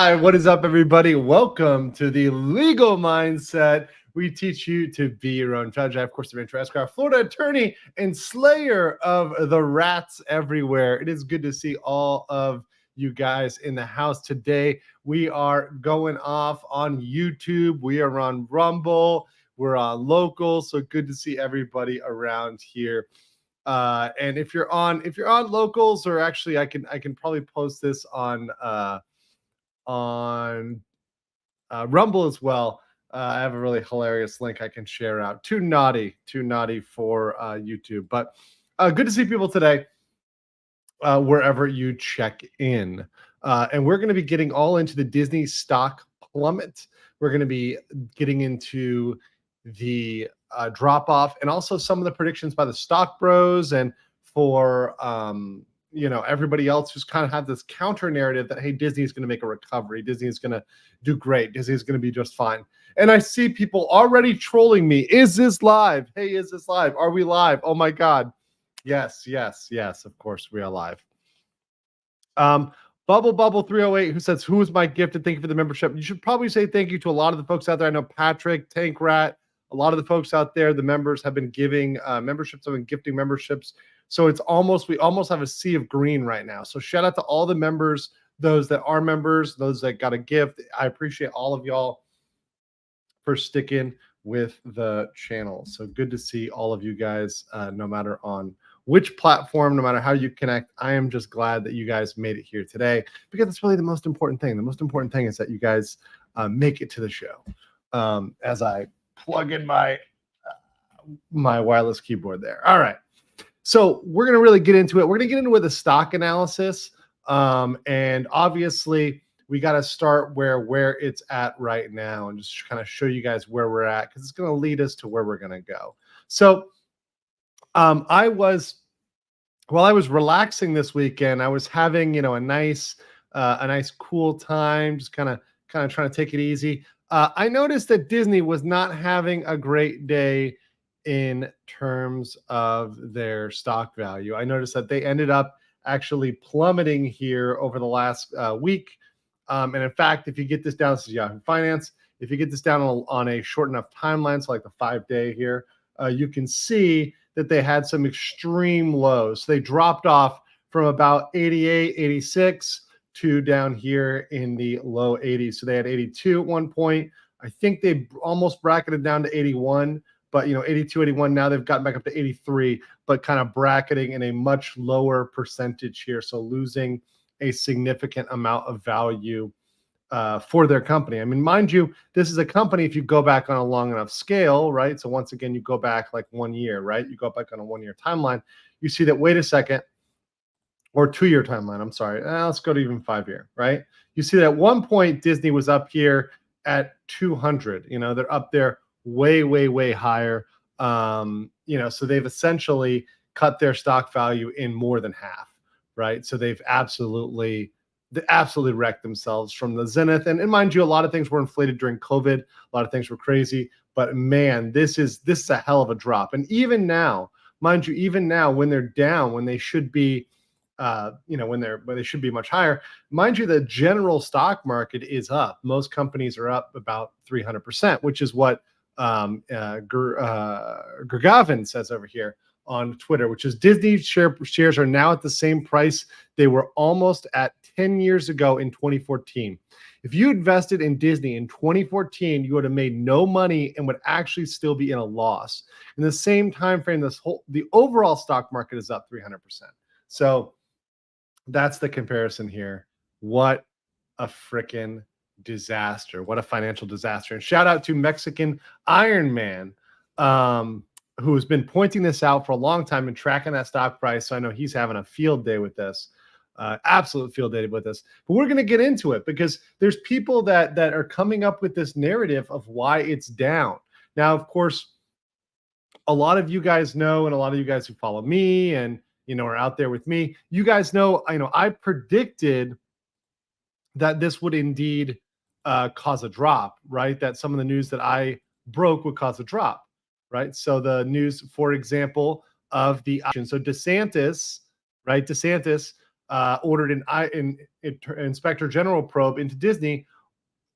Hi, what is up, everybody? Welcome to the Legal Mindset. We teach you to be your own judge. I, of course, am Andrew Esquire, Florida attorney and slayer of the rats everywhere. It is good to see all of you guys in the house today. We are going off on YouTube. We are on Rumble. We're on Local. So good to see everybody around here. And if you're on Locals, or actually I can probably post this on Rumble as well. I have a really hilarious link I can share out. Too naughty for YouTube, but good to see people today wherever you check in. And we're going to be getting all into the Disney stock plummet. We're going to be getting into the drop off and also some of the predictions by the stock bros and for everybody else who's kind of have this counter narrative that, hey, Disney is going to make a recovery. Disney is going to do great. Disney is going to be just fine. And I see people already trolling me. Is this live? Hey, is this live? Are we live? Oh my God. Yes. Of course we are live. Bubble 308, who says, who is my gift? And thank you for the membership. You should probably say thank you to a lot of the folks out there. I know Patrick, Tank Rat, a lot of the folks out there, the members have been giving memberships, have been gifting memberships. So we almost have a sea of green right now. So shout out to all the members, those that are members, those that got a gift. I appreciate all of y'all for sticking with the channel. So good to see all of you guys, no matter on which platform, no matter how you connect. I am just glad that you guys made it here today, because it's really the most important thing. The most important thing is that you guys make it to the show. As I plug in my wireless keyboard there. All right. So we're going to really get into it. We're going to get into with a stock analysis. And obviously we got to start where it's at right now and just kind of show you guys where we're at, because it's going to lead us to where we're going to go. So while I was relaxing this weekend, I was having, a nice cool time, just kind of trying to take it easy. I noticed that Disney was not having a great day in terms of their stock value. I noticed that they ended up actually plummeting here over the last week. And in fact, if you get this down, this is Yahoo Finance, if you get this down on a short enough timeline, so like the 5-day here, you can see that they had some extreme lows. So they dropped off from about 88, 86 to down here in the low 80s. So they had 82 at one point. I think they almost bracketed down to 81. But, 82, 81, now they've gotten back up to 83, but kind of bracketing in a much lower percentage here. So losing a significant amount of value for their company. I mean, mind you, this is a company, if you go back on a long enough scale, right? So once again, you go back like 1 year, right? You go back on a 1-year timeline, you see that, wait a second, or 2-year timeline, I'm sorry. Let's go to even 5-year, right? You see that at one point, Disney was up here at 200. They're up there way higher. So they've essentially cut their stock value in more than half, right? So they absolutely wrecked themselves from the zenith. And mind you, a lot of things were inflated during COVID. A lot of things were crazy, but man, this is a hell of a drop. And even now, mind you, when they're down, when they should be when they should be much higher. Mind you, the general stock market is up. Most companies are up about 300%, which is what Gergavin says over here on Twitter, which is Disney shares are now at the same price they were almost at 10 years ago in 2014. If you invested in Disney in 2014, you would have made no money and would actually still be in a loss. In the same time frame, the overall stock market is up 300%. So that's the comparison here. What a freaking disaster. What a financial disaster. And shout out to Mexican Iron Man, who has been pointing this out for a long time and tracking that stock price. So I know he's having a field day with this, absolute field day with this. But we're going to get into it, because there's people that are coming up with this narrative of why it's down. Now, of course, a lot of you guys know, and a lot of you guys who follow me and are out there with me, you guys know, I predicted that this would indeed cause a drop, right? That some of the news that I broke would cause a drop, right? So the news, for example, of the option. So DeSantis, right? DeSantis ordered an Inspector General probe into Disney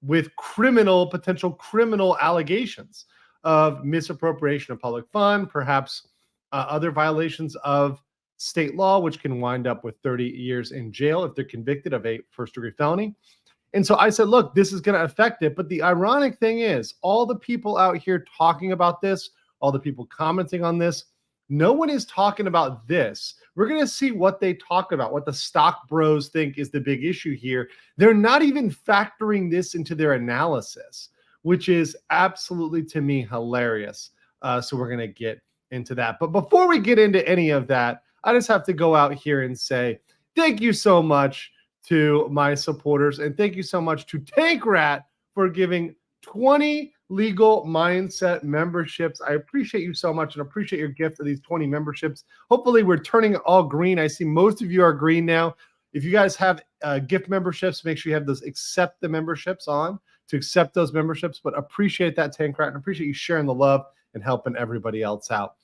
with potential criminal allegations of misappropriation of public fund, perhaps other violations of state law, which can wind up with 30 years in jail if they're convicted of a first-degree felony. And so I said, look, this is going to affect it. But the ironic thing is, all the people out here talking about this, all the people commenting on this, no one is talking about this. We're going to see what they talk about, what the stock bros think is the big issue here. They're not even factoring this into their analysis, which is absolutely, to me, hilarious. So we're going to get into that. But before we get into any of that, I just have to go out here and say thank you so much to my supporters, and thank you so much to Tank Rat for giving 20 legal mindset memberships. I appreciate you so much and appreciate your gift of these 20 memberships. Hopefully we're turning it all green. I see most of you are green now. If you guys have gift memberships, make sure you have those accept the memberships on to accept those memberships. But appreciate that, Tank Rat, and appreciate you sharing the love and helping everybody else out.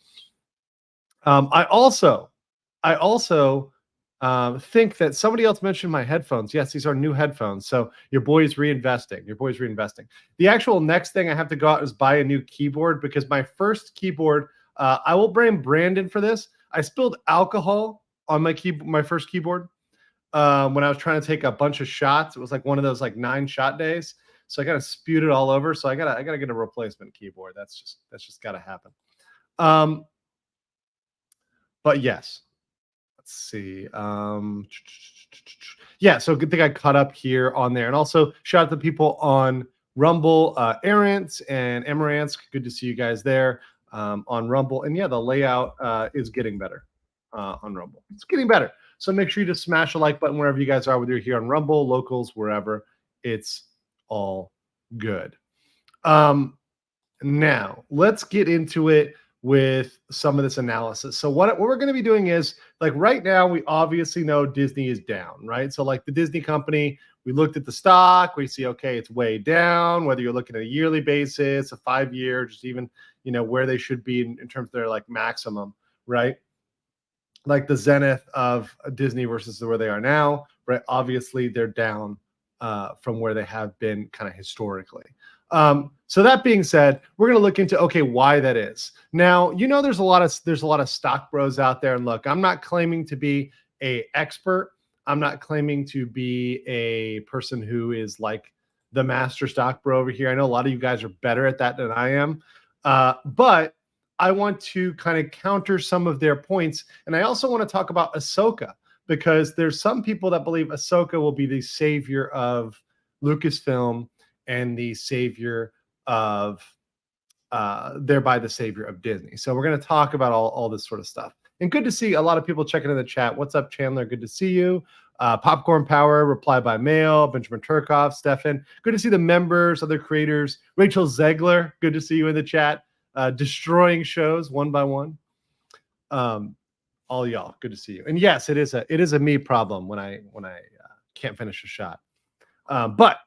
I also think that somebody else mentioned my headphones. Yes, these are new headphones. So your boy's reinvesting. The actual next thing I have to go out is buy a new keyboard, because my first keyboard, I will blame Brandon for this. I spilled alcohol on my first keyboard when I was trying to take a bunch of shots. It was like one of those like 9-shot days. So I kind of spewed it all over. So I gotta get a replacement keyboard. That's just gotta happen. But yes. Let's see. Yeah, so good thing I caught up here on there. And also shout out to people on Rumble, Errant and Amaranth. Good to see you guys there on Rumble. And yeah, the layout is getting better on Rumble. It's getting better. So make sure you just smash a like button wherever you guys are, whether you're here on Rumble, locals, wherever. It's all good. Now, let's get into it with some of this analysis. So what we're going to be doing is, like, right now, we obviously know Disney is down, right? So like the Disney company, we looked at the stock, we see, okay, it's way down, whether you're looking at a yearly basis, a 5-year, just even, where they should be in terms of their like maximum, right? Like the zenith of Disney versus where they are now, right? Obviously they're down from where they have been kind of historically. So that being said, we're going to look into, okay, why that is. Now, there's a lot of stock bros out there, and look, I'm not claiming to be an expert. I'm not claiming to be a person who is like the master stock bro over here. I know a lot of you guys are better at that than I am. But I want to kind of counter some of their points. And I also want to talk about Ahsoka, because there's some people that believe Ahsoka will be the savior of Lucasfilm and the savior of thereby the savior of Disney. So we're going to talk about all this sort of stuff. And good to see a lot of people checking in the chat. What's up, Chandler? Good to see you. Popcorn Power, Reply by Mail, Benjamin Turkoff, Stefan. Good to see the members, other creators. Rachel Zegler, good to see you in the chat. Destroying shows one by one. All y'all, good to see you. And yes, it is a me problem when I can't finish a shot. But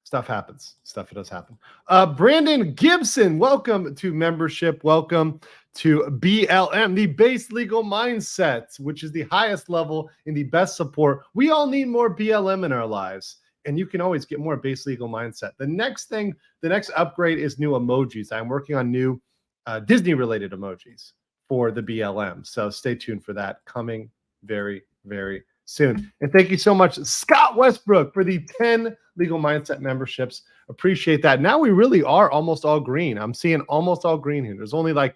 stuff happens. Stuff does happen. Brandon Gibson, welcome to membership. Welcome to BLM, the base legal mindset, which is the highest level in the best support. We all need more BLM in our lives, and you can always get more base legal mindset. The next upgrade is new emojis. I'm working on new Disney-related emojis for the BLM. So stay tuned for that, coming very, very soon. And thank you so much, Scott Westbrook, for the 10 legal mindset memberships. Appreciate that. Now we really are almost all green. I'm seeing almost all green here. There's only like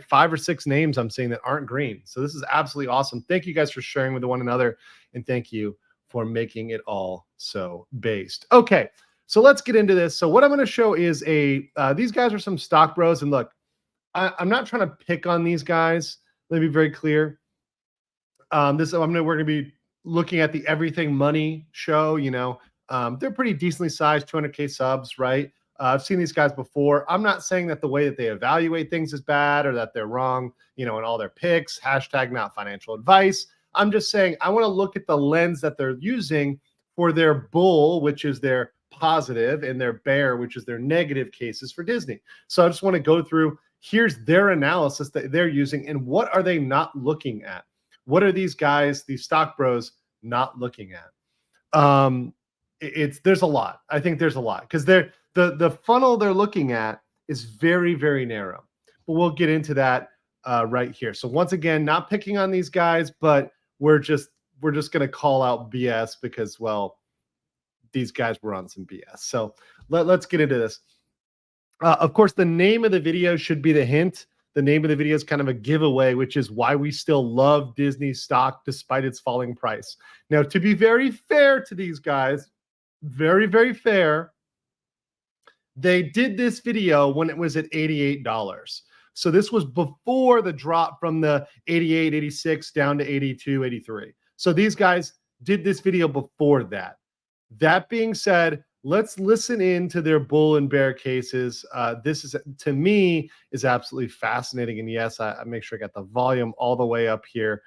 5 or 6 names I'm seeing that aren't green. So this is absolutely awesome. Thank you guys for sharing with one another, and thank you for making it all so based. Okay, so let's get into this. So what I'm going to show is these guys are some stock bros, and look, I'm not trying to pick on these guys. Let me be very clear. We're going to be looking at the Everything Money show. They're pretty decently sized, 200K subs, right? I've seen these guys before. I'm not saying that the way that they evaluate things is bad or that they're wrong, in all their picks. Hashtag not financial advice. I'm just saying I want to look at the lens that they're using for their bull, which is their positive, and their bear, which is their negative cases for Disney. So I just want to go through, here's their analysis that they're using, and what are they not looking at? What are these guys, these stock bros, not looking at? There's a lot. I think there's a lot because the funnel they're looking at is very, very narrow. But we'll get into that right here. So once again, not picking on these guys, but we're just going to call out BS because, well, these guys were on some BS. So let's get into this. Of course, the name of the video should be the hint. The name of the video is kind of a giveaway, which is why we still love Disney stock despite its falling price. Now, to be very fair to these guys, very, very fair, they did this video when it was at $88. So this was before the drop from the 88, 86 down to 82, 83. So these guys did this video before that. That being said, let's listen in to their bull and bear cases. This is, to me, is absolutely fascinating. And yes, I make sure I got the volume all the way up here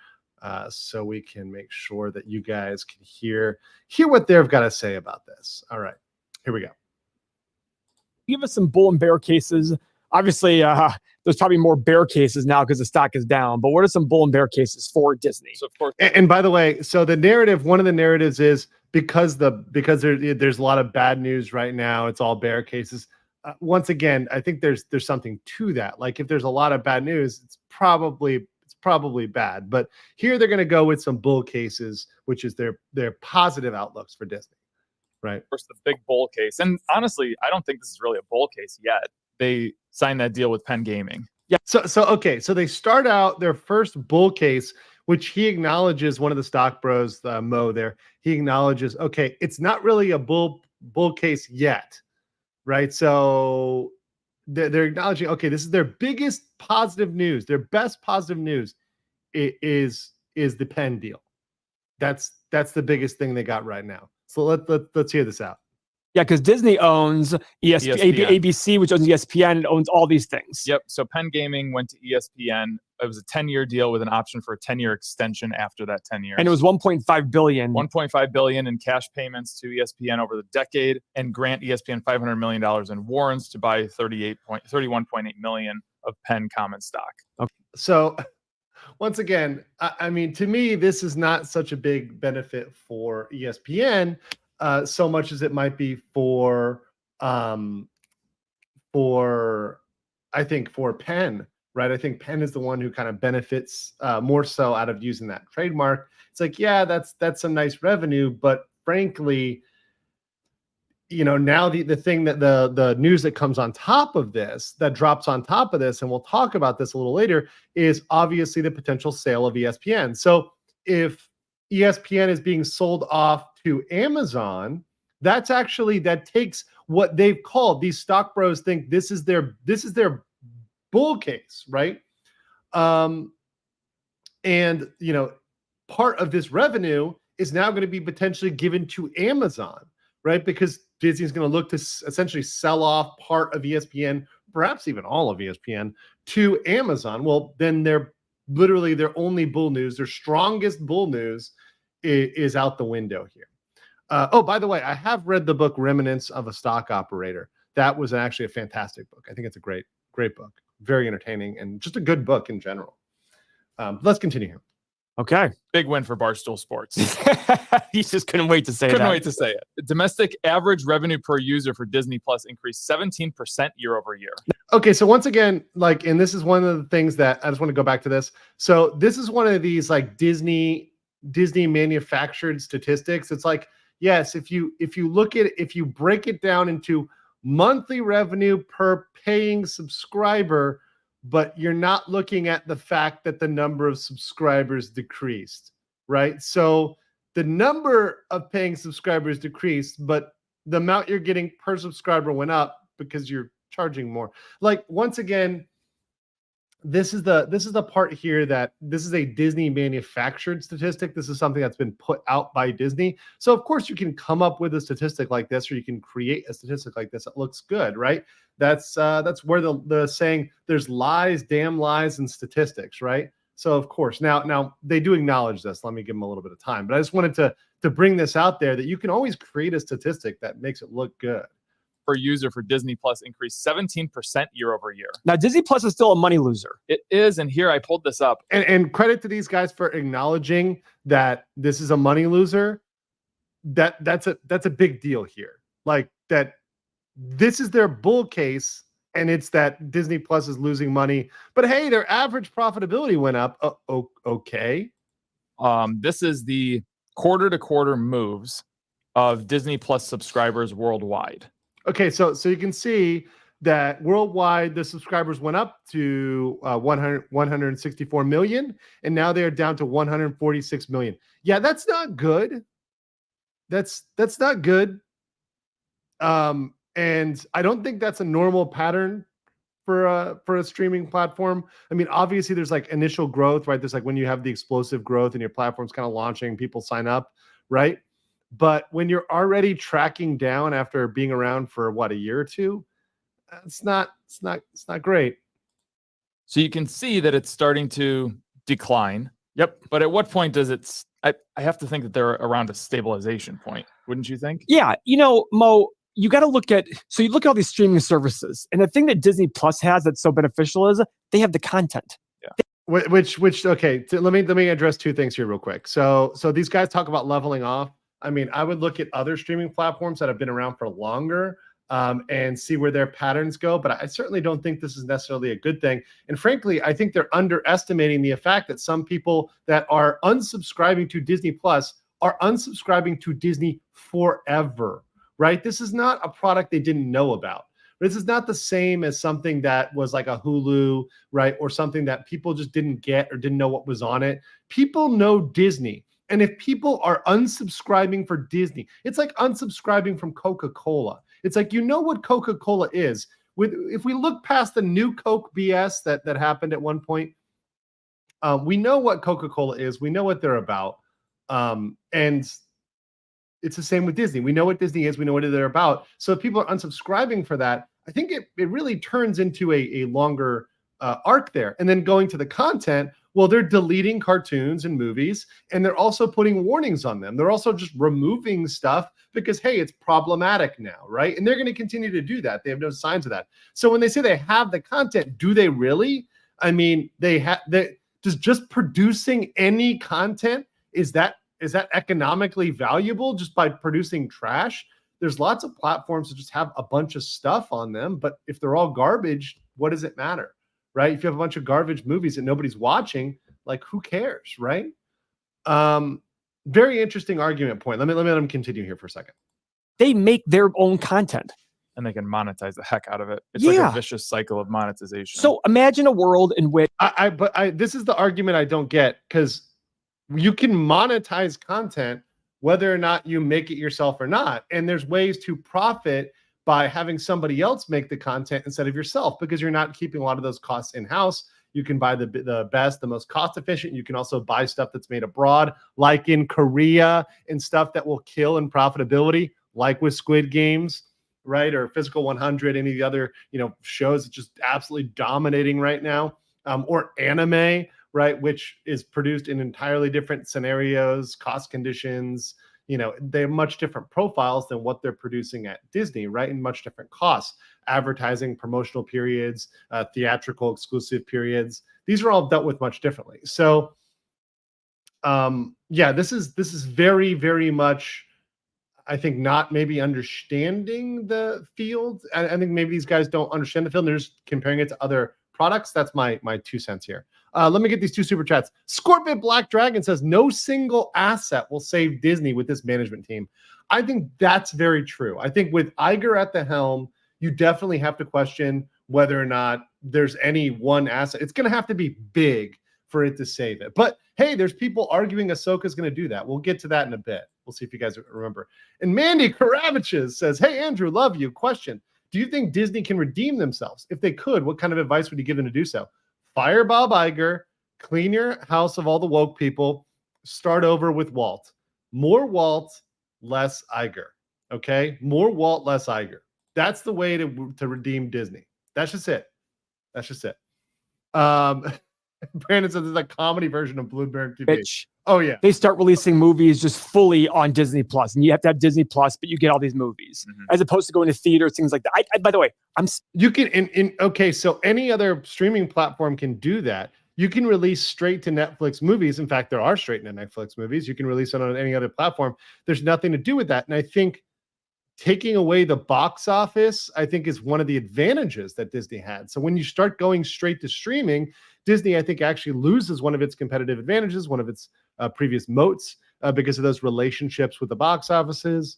so we can make sure that you guys can hear what they've got to say about this. All right, here we go. Give us some bull and bear cases. Obviously, there's probably more bear cases now because the stock is down. But what are some bull and bear cases for Disney? So, of course, and by the way, so the narrative, one of the narratives is because there's a lot of bad news right now. It's all bear cases. Once again, I think there's something to that. Like if there's a lot of bad news, it's probably bad. But here they're going to go with some bull cases, which is their positive outlooks for Disney. Right. First, the big bull case. And honestly, I don't think this is really a bull case yet. They signed that deal with Penn Gaming. Yeah. So okay. So they start out their first bull case, which he acknowledges, one of the stock bros, Mo there, he acknowledges, okay, it's not really a bull case yet. Right. So they're acknowledging, okay, this is their biggest positive news. Their best positive news is the Penn deal. That's the biggest thing they got right now. So let's hear this out. Yeah, because Disney owns ESPN. ABC, which owns ESPN, and owns all these things. Yep. So Penn Gaming went to ESPN. It was a 10-year deal with an option for a 10-year extension after that 10 years. And it was $1.5 billion. $1.5 billion in cash payments to ESPN over the decade, and grant ESPN $500 million in warrants to buy 31.8 million of Penn common stock. Okay. So once again, I mean, to me, this is not such a big benefit for ESPN, so much as it might be for I think for Penn, right? I think Penn is the one who kind of benefits more so out of using that trademark. It's like, yeah, that's some nice revenue, but frankly, you know, now the thing that the news that comes on top of this, that drops on top of this, and we'll talk about this a little later, is obviously the potential sale of ESPN. So if ESPN is being sold off to Amazon, that takes what they've called, these stock bros think this is their bull case, right? And you know, part of this revenue is now going to be potentially given to Amazon, right? Because Disney's going to look to essentially sell off part of ESPN, perhaps even all of ESPN, to Amazon. Well, then they're literally their only bull news, their strongest bull news is out the window here. Oh, by the way, I have read the book Remnants of a Stock Operator. That was actually a fantastic book. I think it's a great book, very entertaining, and just a good book in general. Let's continue here. Okay. Big win for Barstool Sports. He just couldn't wait to say Couldn't wait to say it. Domestic average revenue per user for Disney Plus increased 17% year over year. Okay, so once again, like, and this is one of the things that I just want to go back to this. So this is one of these like Disney manufactured statistics. It's like, yes, if you break it down into monthly revenue per paying subscriber, but you're not looking at the fact that the number of subscribers decreased, right? So the number of paying subscribers decreased, but the amount you're getting per subscriber went up because you're charging more. Like, once again, this is the part here that this is a Disney manufactured statistic. This is something that's been put out by Disney. So of course you can come up with a statistic like this, or you can create a statistic like this that looks good, right? That's where the saying there's lies, damn lies, and statistics, right? So of course, now they do acknowledge this. Let me give them a little bit of time, but I just wanted to bring this out there that you can always create a statistic that makes it look good. per user for Disney Plus increased 17% year over year. Now, Disney Plus is still a money loser. It is, and here I pulled this up. And credit to these guys for acknowledging that this is a money loser. That's a big deal here. Like that, this is their bull case, and it's that Disney Plus is losing money. But hey, their average profitability went up. Okay. This is the quarter-to-quarter moves of Disney Plus subscribers worldwide. Okay, so you can see that worldwide the subscribers went up to 164 million, and now they are down to 146 million. Yeah, that's not good. That's not good. And I don't think that's a normal pattern for a streaming platform. I mean, obviously there's like initial growth, right? There's like when you have the explosive growth and your platform's kind of launching, people sign up, right? But when you're already tracking down after being around for what, a year or two, it's not great. So you can see that it's starting to decline. Yep. But at what point does it? I have to think that they're around a stabilization point, wouldn't you think? Yeah, Mo, you got to look at all these streaming services, and the thing that Disney Plus has that's so beneficial is they have the content. Yeah. Which okay, let me address two things here real quick. So these guys talk about leveling off. I mean, I would look at other streaming platforms that have been around for longer and see where their patterns go. But I certainly don't think this is necessarily a good thing. And frankly, I think they're underestimating the fact that some people that are unsubscribing to Disney Plus are unsubscribing to Disney forever, right? This is not a product they didn't know about. This is not the same as something that was like a Hulu, right? Or something that people just didn't get or didn't know what was on it. People know Disney. And if people are unsubscribing for Disney, it's like unsubscribing from Coca-Cola. It's like, you know what Coca-Cola is. If we look past the new Coke BS that happened at one point, we know what Coca-Cola is. We know what they're about. And it's the same with Disney. We know what Disney is. We know what they're about. So if people are unsubscribing for that, I think it really turns into a longer arc there. And then going to the content, well, they're deleting cartoons and movies, and they're also putting warnings on them. They're also just removing stuff because, hey, it's problematic now, right? And they're going to continue to do that. They have no signs of that. So when they say they have the content, do they really? I mean, just producing any content, is that economically valuable just by producing trash? There's lots of platforms that just have a bunch of stuff on them, but if they're all garbage, what does it matter? Right? If you have a bunch of garbage movies that nobody's watching, like, who cares, right? Very interesting argument point. Let me let them continue here for a second. They make their own content. And they can monetize the heck out of it. It's like a vicious cycle of monetization. So imagine a world in which this is the argument I don't get, because you can monetize content whether or not you make it yourself or not. And there's ways to profit by having somebody else make the content instead of yourself, because you're not keeping a lot of those costs in-house. You can buy the best, the most cost-efficient. You can also buy stuff that's made abroad, like in Korea, and stuff that will kill in profitability, like with Squid Games, right? Or Physical 100, any of the other shows that just absolutely dominating right now, or anime, right? Which is produced in entirely different scenarios, cost conditions. They have much different profiles than what they're producing at Disney, right? And much different costs, advertising, promotional periods, theatrical exclusive periods. These are all dealt with much differently. So, this is very, very much, I think, not maybe understanding the field. I think maybe these guys don't understand the field. They're just comparing it to other products. That's my 2 cents here. Let me get these 2 super chats. Scorpion Black Dragon says, no single asset will save Disney with this management team. I think that's very true. I think with Iger at the helm, you definitely have to question whether or not there's any one asset. It's going to have to be big for it to save it. But hey, there's people arguing Ahsoka is going to do that. We'll get to that in a bit. We'll see if you guys remember. And Mandy Karaviches says, hey, Andrew, love you. Question. Do you think Disney can redeem themselves? If they could, what kind of advice would you give them to do so? Fire Bob Iger, clean your house of all the woke people, start over with Walt. More Walt, less Iger. Okay? More Walt, less Iger. That's the way to redeem Disney. That's just it. Brandon says it's a comedy version of Bloomberg TV. Bitch. Oh yeah. They start releasing movies just fully on Disney Plus, and you have to have Disney Plus, but you get all these movies as opposed to going to theaters, things like that. I by the way, you can okay. So any other streaming platform can do that. You can release straight to Netflix movies. In fact, there are straight to Netflix movies. You can release it on any other platform. There's nothing to do with that. And I think taking away the box office, I think, is one of the advantages that Disney had. So when you start going straight to streaming, Disney, I think, actually loses one of its competitive advantages, one of its previous moats, because of those relationships with the box offices,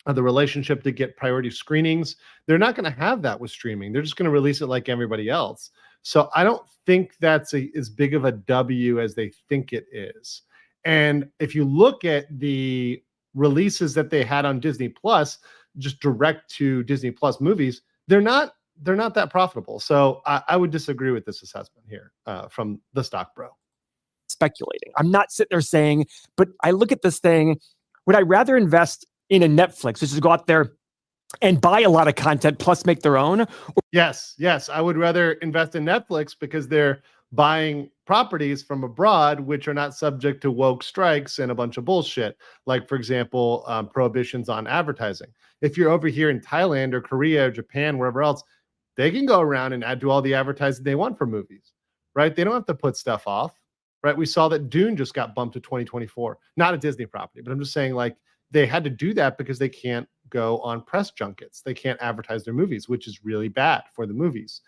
the relationship to get priority screenings. They're not going to have that with streaming. They're just going to release it like everybody else. So I don't think that's as big of a W as they think it is. And if you look at the releases that they had on Disney Plus, just direct to Disney Plus movies, they're not that profitable. So I would disagree with this assessment here from the stock bro. Speculating. I'm not sitting there saying, but I look at this thing, would I rather invest in a Netflix, which is go out there and buy a lot of content plus make their own? Yes. I would rather invest in Netflix because they're buying properties from abroad, which are not subject to woke strikes and a bunch of bullshit. Like, for example, prohibitions on advertising. If you're over here in Thailand or Korea or Japan, wherever else, they can go around and do all the advertising they want for movies, right? They don't have to put stuff off, right? We saw that Dune just got bumped to 2024, not a Disney property, but I'm just saying, like, they had to do that because they can't go on press junkets. They can't advertise their movies, which is really bad for the movies.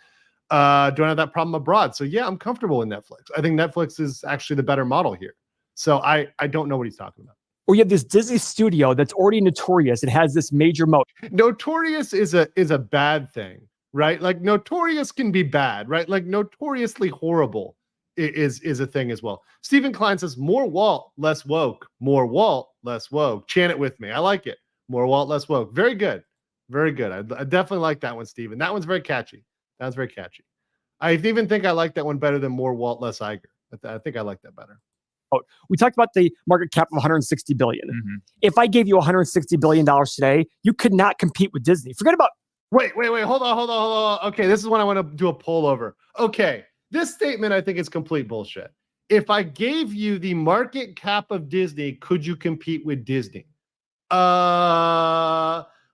Don't have that problem abroad. So yeah, I'm comfortable with Netflix. I think Netflix is actually the better model here. So I don't know what he's talking about. Or you have this Disney studio that's already notorious. It has this major moat. Notorious is a bad thing, right? Like notorious can be bad, right? Like notoriously horrible is a thing as well. Stephen Klein says, more Walt, less woke. More Walt, less woke. Chant it with me. I like it. More Walt, less woke. Very good. Very good. I definitely like that one, Stephen. That one's very catchy. That was very catchy. I even think I like that one better than more Walt, less Iger. I think I like that better. We talked about the market cap of 160 billion. If I gave you 160 billion dollars today, you could not compete with Disney. Forget about. Wait. Hold on. Okay, this is what I want to do a poll over. Okay, this statement I think is complete bullshit. If I gave you the market cap of Disney, could you compete with Disney?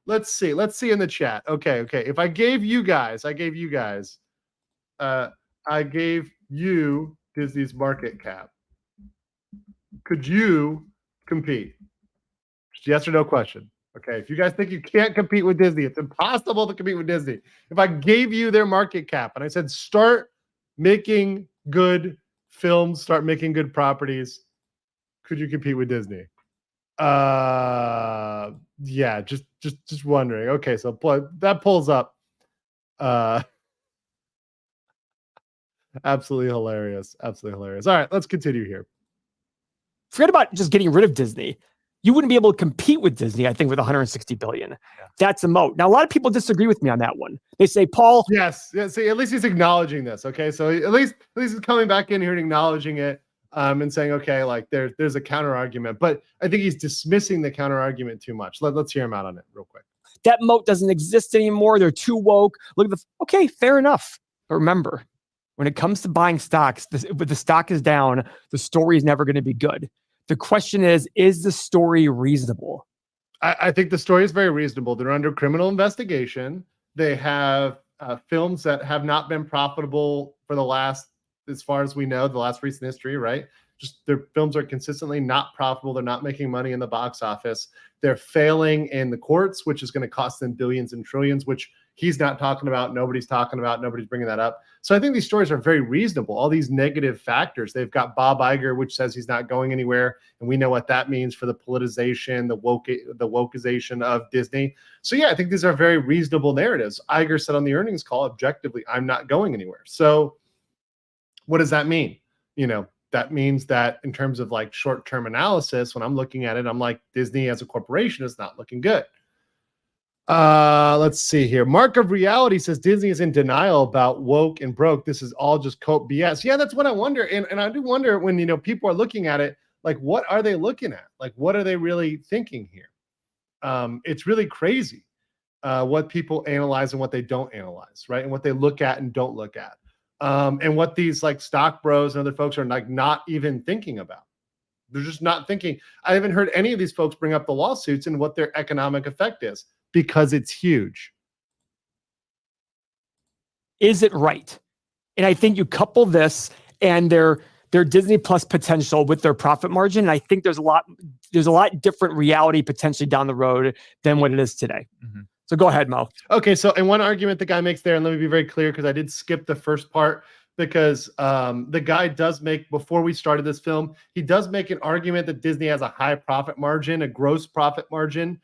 Let's see in the chat. Okay. If I gave you Disney's market cap, could you compete? Just yes or no question. Okay. If you guys think you can't compete with Disney, it's impossible to compete with Disney. If I gave you their market cap and I said, start making good films, start making good properties, could you compete with Disney? Yeah, just wondering. Okay, so that pulls up. Absolutely hilarious. All right, let's continue here. Forget about just getting rid of Disney. You wouldn't be able to compete with Disney, I think, with 160 billion. Yeah. That's a moat. Now, a lot of people disagree with me on that one. They say, Paul. Yes. See, at least he's acknowledging this. Okay, so at least he's coming back in here and acknowledging it. And saying, okay, like there's a counter argument, but I think he's dismissing the counter argument too much. Let's hear him out on it real quick. That moat doesn't exist anymore. They're too woke. Look at okay, fair enough. But remember, when it comes to buying stocks, when the stock is down, the story is never going to be good. The question is the story reasonable? I think the story is very reasonable. They're under criminal investigation. They have films that have not been profitable for the last, as far as we know, the last recent history, right? Just their films are consistently not profitable. They're not making money in the box office. They're failing in the courts, which is going to cost them billions and trillions, which he's not talking about. Nobody's talking about. Nobody's bringing that up. So I think these stories are very reasonable. All these negative factors. They've got Bob Iger, which says he's not going anywhere. And we know what that means for the politicization, the wokeization of Disney. So yeah, I think these are very reasonable narratives. Iger said on the earnings call, objectively, I'm not going anywhere. So what does that mean? That means that in terms of like short-term analysis, when I'm looking at it, I'm like, Disney as a corporation is not looking good. Let's see here. Mark of Reality says Disney is in denial about woke and broke. This is all just cope BS. Yeah, that's what I wonder. And I do wonder when, people are looking at it, like, what are they looking at? Like, what are they really thinking here? It's really crazy what people analyze and what they don't analyze, right? And what they look at and don't look at. And what these like stock bros and other folks are like not even thinking about. They're just not thinking. I haven't heard any of these folks bring up the lawsuits and what their economic effect is, because it's huge. Is it right? And I think you couple this and their Disney Plus potential with their profit margin, and I think there's a lot different reality potentially down the road than what it is today. Mm-hmm. So go ahead, Mo. Okay, so and one argument the guy makes there, and let me be very clear because I did skip the first part, because the guy does make, before we started this film, he does make an argument that Disney has a high profit margin, a gross profit margin,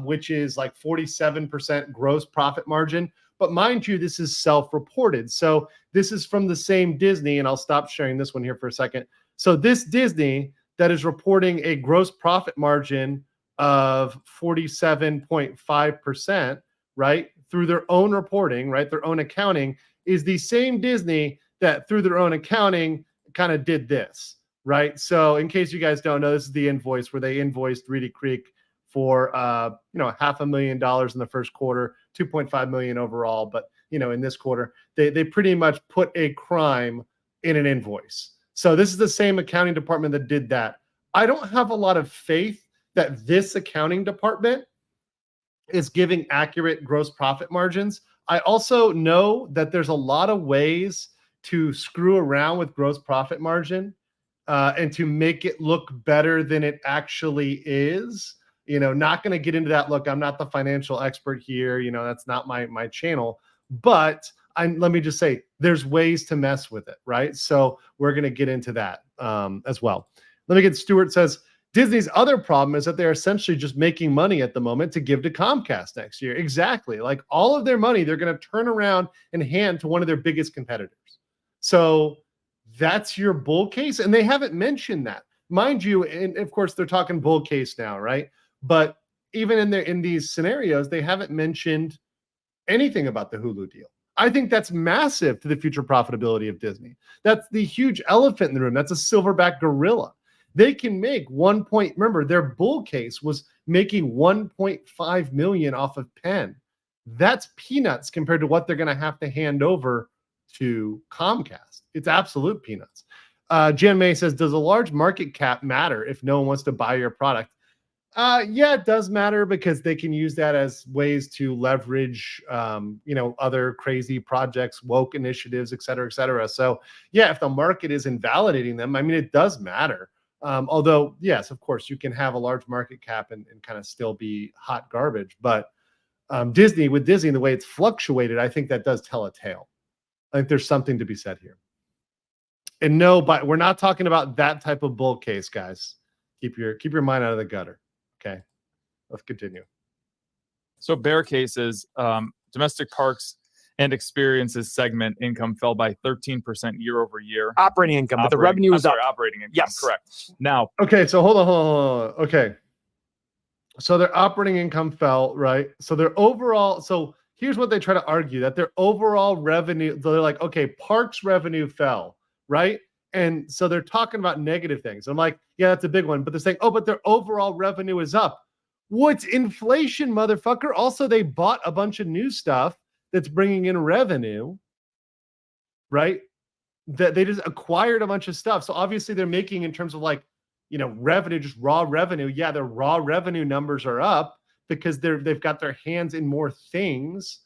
which is like 47% gross profit margin. But mind you, this is self-reported. So this is from the same Disney, and I'll stop sharing this one here for a second. So this Disney that is reporting a gross profit margin of 47.5%, right, through their own reporting, right, their own accounting, is the same Disney that through their own accounting kind of did this, right? So in case you guys don't know, this is the invoice where they invoiced Reedy Creek for $500,000 in the first quarter, 2.5 million overall. But in this quarter, they pretty much put a crime in an invoice. So this is the same accounting department that did that. I don't have a lot of faith that this accounting department is giving accurate gross profit margins. I also know that there's a lot of ways to screw around with gross profit margin and to make it look better than it actually is. Not going to get into that. Look, I'm not the financial expert here. That's not my channel. But let me just say, there's ways to mess with it, right? So we're going to get into that as well. Let me get Stuart says, Disney's other problem is that they're essentially just making money at the moment to give to Comcast next year. Exactly. Like all of their money, they're going to turn around and hand to one of their biggest competitors. So that's your bull case. And they haven't mentioned that. Mind you, and of course, they're talking bull case now, right? But even in these scenarios, they haven't mentioned anything about the Hulu deal. I think that's massive to the future profitability of Disney. That's the huge elephant in the room. That's a silverback gorilla. They can make remember, their bull case was making 1.5 million off of Penn. That's peanuts compared to what they're going to have to hand over to Comcast. It's absolute peanuts. Jan May says, does a large market cap matter if no one wants to buy your product? Yeah, it does matter because they can use that as ways to leverage, other crazy projects, woke initiatives, et cetera, et cetera. So yeah, if the market is invalidating them, I mean, it does matter. Although, yes, of course, you can have a large market cap and kind of still be hot garbage. But Disney, the way it's fluctuated, I think that does tell a tale. I think there's something to be said here. And no, but we're not talking about that type of bull case, guys. Keep your mind out of the gutter. Okay, let's continue. So bear cases, domestic parks and experiences segment income fell by 13% year over year. Operating income, but the revenue was up. Operating income. Yes, correct. Now, okay, so hold on. Okay, so their operating income fell, right? So their overall, so here's what they try to argue, that their overall revenue, they're like, okay, parks revenue fell, right? And so they're talking about negative things. I'm like, yeah, that's a big one. But they're saying, oh, but their overall revenue is up. What's inflation, motherfucker? Also, they bought a bunch of new stuff that's bringing in revenue, right? That they just acquired a bunch of stuff. So obviously they're making, in terms of revenue, just raw revenue. Yeah, their raw revenue numbers are up because they've got their hands in more things,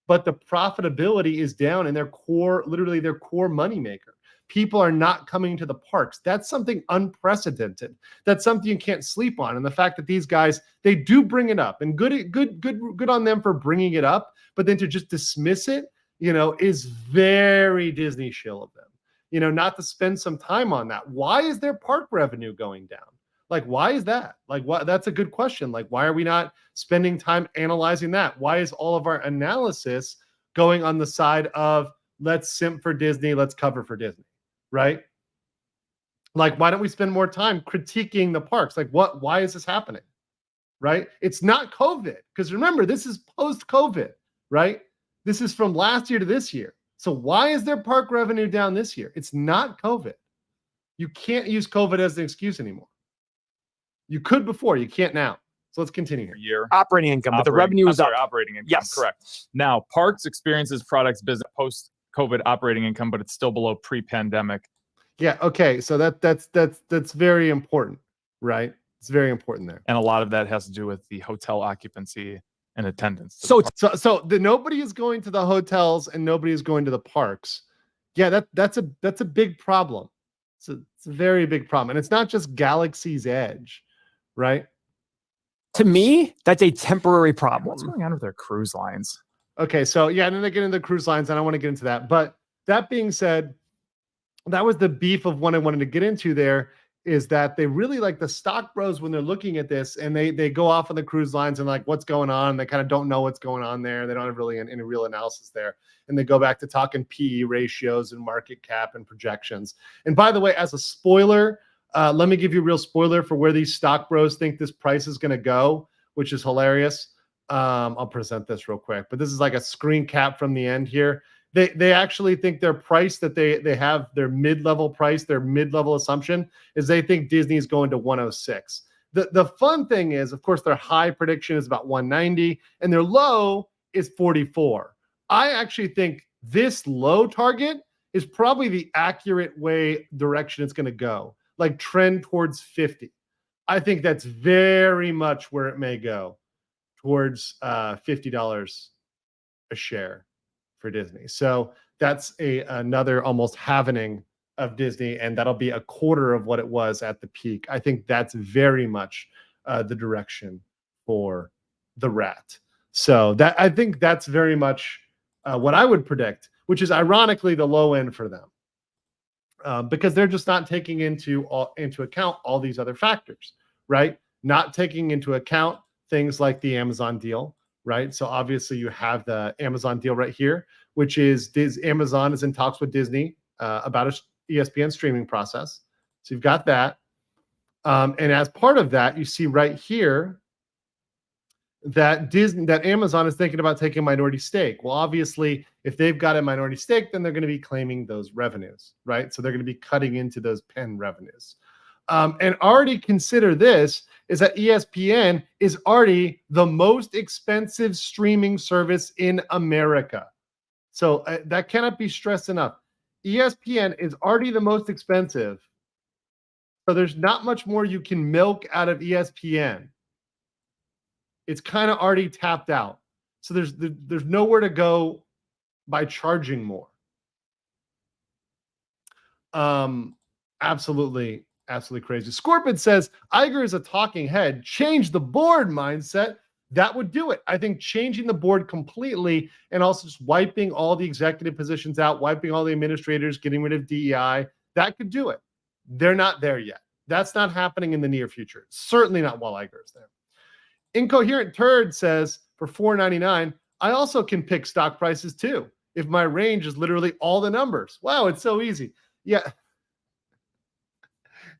but the profitability is down in their core, literally their core moneymaker. People are not coming to the parks. That's something unprecedented. That's something you can't sleep on. And the fact that these guys, they do bring it up, and good on them for bringing it up, but then to just dismiss it, is very Disney shill of them, not to spend some time on that. Why is their park revenue going down? Like, why is that? Like, what? That's a good question. Like, why are we not spending time analyzing that? Why is all of our analysis going on the side of let's simp for Disney, let's cover for Disney? Right? Like, why don't we spend more time critiquing the parks? Like, why is this happening? Right? It's not COVID. Because remember, this is post-COVID, right? This is from last year to this year. So why is their park revenue down this year? It's not COVID. You can't use COVID as an excuse anymore. You could before, you can't now. So let's continue here. Operating income, but the revenue is up. Operating income, yes, correct. Now, parks, experiences, products, business, post-COVID operating income, but it's still below pre-pandemic. Yeah. Okay. So that's very important, right? It's very important there. And a lot of that has to do with the hotel occupancy and attendance. So So nobody is going to the hotels and nobody is going to the parks. Yeah, that's a big problem. It's a very big problem, and it's not just Galaxy's Edge, right? to me, that's a temporary What's problem. going on with their cruise lines? Okay, so yeah, and then they get into the cruise lines, and I want to get into that. But that being said, that was the beef of what I wanted to get into there, is that they really like the stock bros when they're looking at this, and they go off on the cruise lines and like what's going on. They kind of don't know what's going on there. They don't have really any real analysis there. And they go back to talking PE ratios and market cap and projections. And by the way, as a spoiler, let me give you a real spoiler for where these stock bros think this price is going to go, which is hilarious. I'll present this real quick, but this is like a screen cap from the end here. They actually think their price that they have, their mid-level price, their mid-level assumption is they think Disney is going to 106. The fun thing is, of course, their high prediction is about 190 and their low is 44. I actually think this low target is probably the accurate direction it's going to go, like trend towards 50. I think that's very much where it may go, towards $50 a share for Disney. So that's another almost halvening of Disney, and that'll be a quarter of what it was at the peak. I think that's very much the direction for the rat. So that, I think that's very much what I would predict, which is ironically the low end for them, because they're just not taking into account all these other factors, right? Not taking into account things like the Amazon deal, right? So obviously you have the Amazon deal right here, which is Amazon is in talks with Disney about a ESPN streaming process. So you've got that. And as part of that, you see right here that Amazon is thinking about taking a minority stake. Well, obviously, if they've got a minority stake, then they're going to be claiming those revenues, right? So they're going to be cutting into those pen revenues. And already consider this, is that ESPN is already the most expensive streaming service in America. So that cannot be stressed enough. ESPN is already the most expensive. So there's not much more you can milk out of ESPN. It's kind of already tapped out. So there's nowhere to go by charging more. Absolutely crazy. Scorpion says, Iger is a talking head. Change the board mindset. That would do it. I think changing the board completely and also just wiping all the executive positions out, wiping all the administrators, getting rid of DEI, that could do it. They're not there yet. That's not happening in the near future. Certainly not while Iger is there. Incoherent Turd says, for $4.99, I also can pick stock prices too, if my range is literally all the numbers. Wow, it's so easy. Yeah.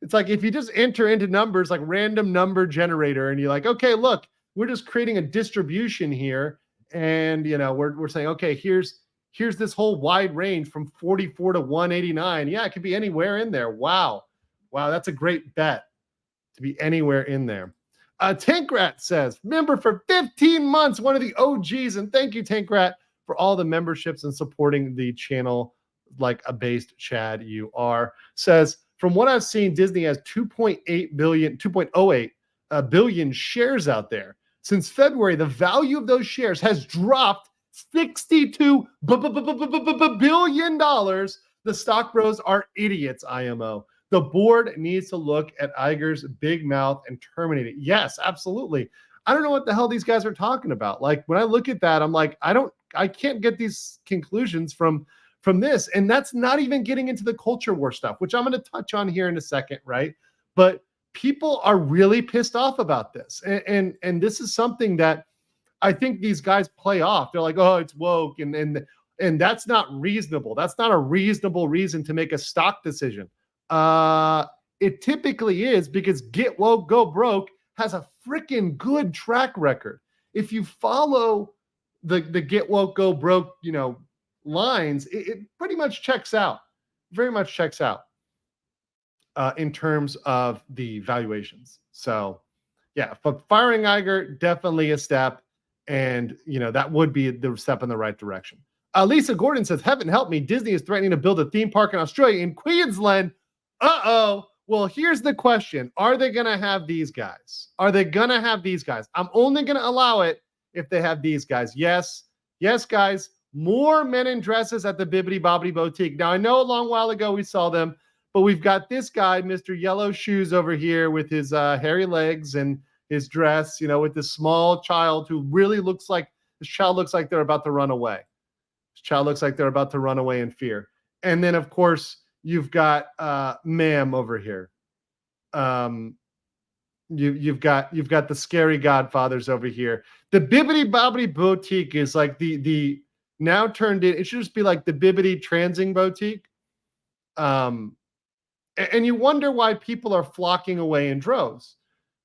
It's like if you just enter into numbers like random number generator and you're like, okay, look, we're just creating a distribution here. And, we're saying, okay, here's this whole wide range from 44 to 189. Yeah, it could be anywhere in there. Wow. That's a great bet to be anywhere in there. Tankrat says, member for 15 months, one of the OGs. And thank you, Tankrat, for all the memberships and supporting the channel like a based Chad you are. Says, from what I've seen, Disney has 2.08 billion shares out there. Since February, the value of those shares has dropped $62 billion. The stock bros are idiots, IMO. The board needs to look at Iger's big mouth and terminate it. Yes, absolutely. I don't know what the hell these guys are talking about. Like when I look at that, I'm like, I can't get these conclusions from this. And that's not even getting into the culture war stuff, which I'm going to touch on here in a second, right? But people are really pissed off about this. And this is something that I think these guys play off. They're like, oh, it's woke. And that's not reasonable. That's not a reasonable reason to make a stock decision. It typically is, because Get Woke, Go Broke has a freaking good track record. If you follow the Get Woke, Go Broke, lines, it pretty much checks out. Very much checks out in terms of the valuations. So yeah, but firing Iger, definitely a step. And, that would be the step in the right direction. Lisa Gordon says, heaven help me, Disney is threatening to build a theme park in Australia, in Queensland. Uh-oh. Well, here's the question. Are they going to have these guys? Are they going to have these guys? I'm only going to allow it if they have these guys. Yes. Yes, guys. More men in dresses at the Bibbidi Bobbidi Boutique. Now, I know a long while ago we saw them, but we've got this guy, Mr. Yellow Shoes over here with his hairy legs and his dress, with this small child who really looks like, this child looks like they're about to run away. This child looks like they're about to run away in fear. And then, of course, you've got Ma'am over here. You've got the scary godfathers over here. The Bibbidi Bobbidi Boutique is like the now turned in. It should just be like the Bibbidi Transing Boutique. And you wonder why people are flocking away in droves,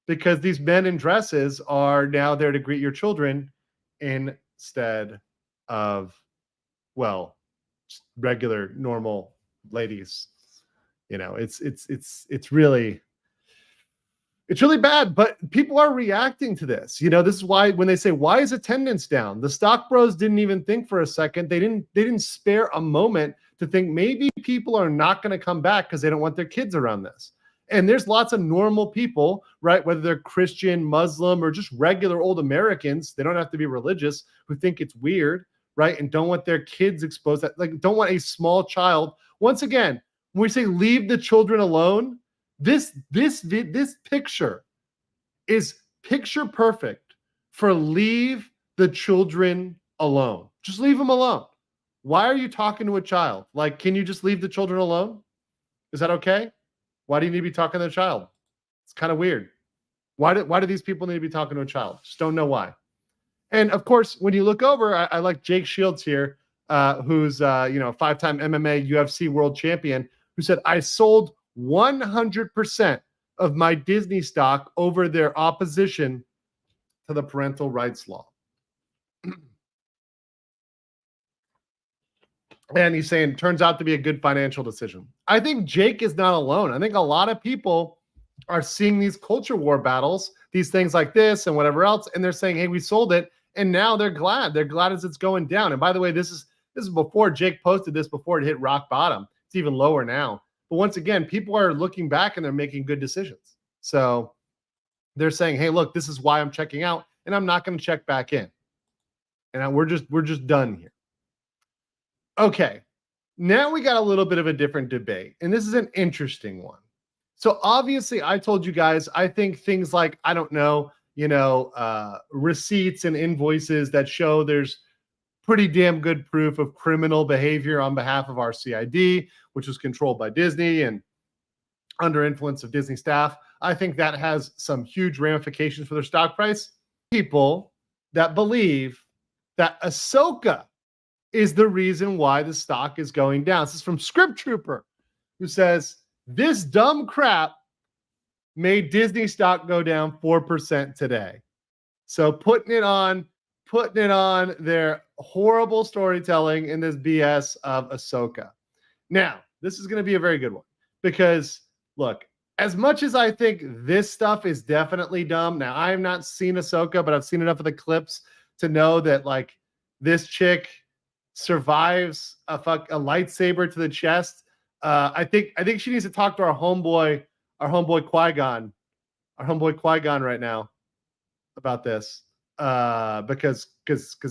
because these men in dresses are now there to greet your children instead of, well, just regular normal ladies. It's really bad, but people are reacting to this. This is why when they say, why is attendance down? The stock bros didn't even think for a second. They didn't spare a moment to think maybe people are not going to come back because they don't want their kids around this. And there's lots of normal people, right? Whether they're Christian, Muslim, or just regular old Americans, they don't have to be religious, who think it's weird, right? And don't want their kids exposed, like don't want a small child. Once again, when we say leave the children alone, this picture is picture perfect for leave the children alone. Just leave them alone. Why are you talking to a child? Like, can you just leave the children alone? Is that okay? Why do you need to be talking to a child? It's kind of weird. Why do these people need to be talking to a child? Just don't know why. And of course, when you look over, I like Jake Shields here, who's a 5-time MMA UFC world champion, who said, I sold 100% of my Disney stock over their opposition to the parental rights law. And he's saying, turns out to be a good financial decision. I think Jake is not alone. I think a lot of people are seeing these culture war battles, these things like this and whatever else, and they're saying, hey, we sold it, and now they're glad. They're glad as it's going down. And by the way, this is before Jake posted this, before it hit rock bottom. It's even lower now. But once again, people are looking back and they're making good decisions. So they're saying, hey, look, this is why I'm checking out, and I'm not going to check back in. And we're just done here. Okay, now we got a little bit of a different debate, and this is an interesting one. So obviously, I told you guys, I think things like, I don't know, receipts and invoices that show there's pretty damn good proof of criminal behavior on behalf of our CID, which was controlled by Disney and under influence of Disney staff. I think that has some huge ramifications for their stock price. People that believe that Ahsoka is the reason why the stock is going down. This is from Script Trooper, who says, this dumb crap made Disney stock go down 4% today. So putting it on their horrible storytelling in this BS of Ahsoka. Now, this is going to be a very good one, because look, as much as I think this stuff is definitely dumb. Now, I have not seen Ahsoka, but I've seen enough of the clips to know that like this chick survives a lightsaber to the chest. I think she needs to talk to our homeboy Qui-Gon right now about this, because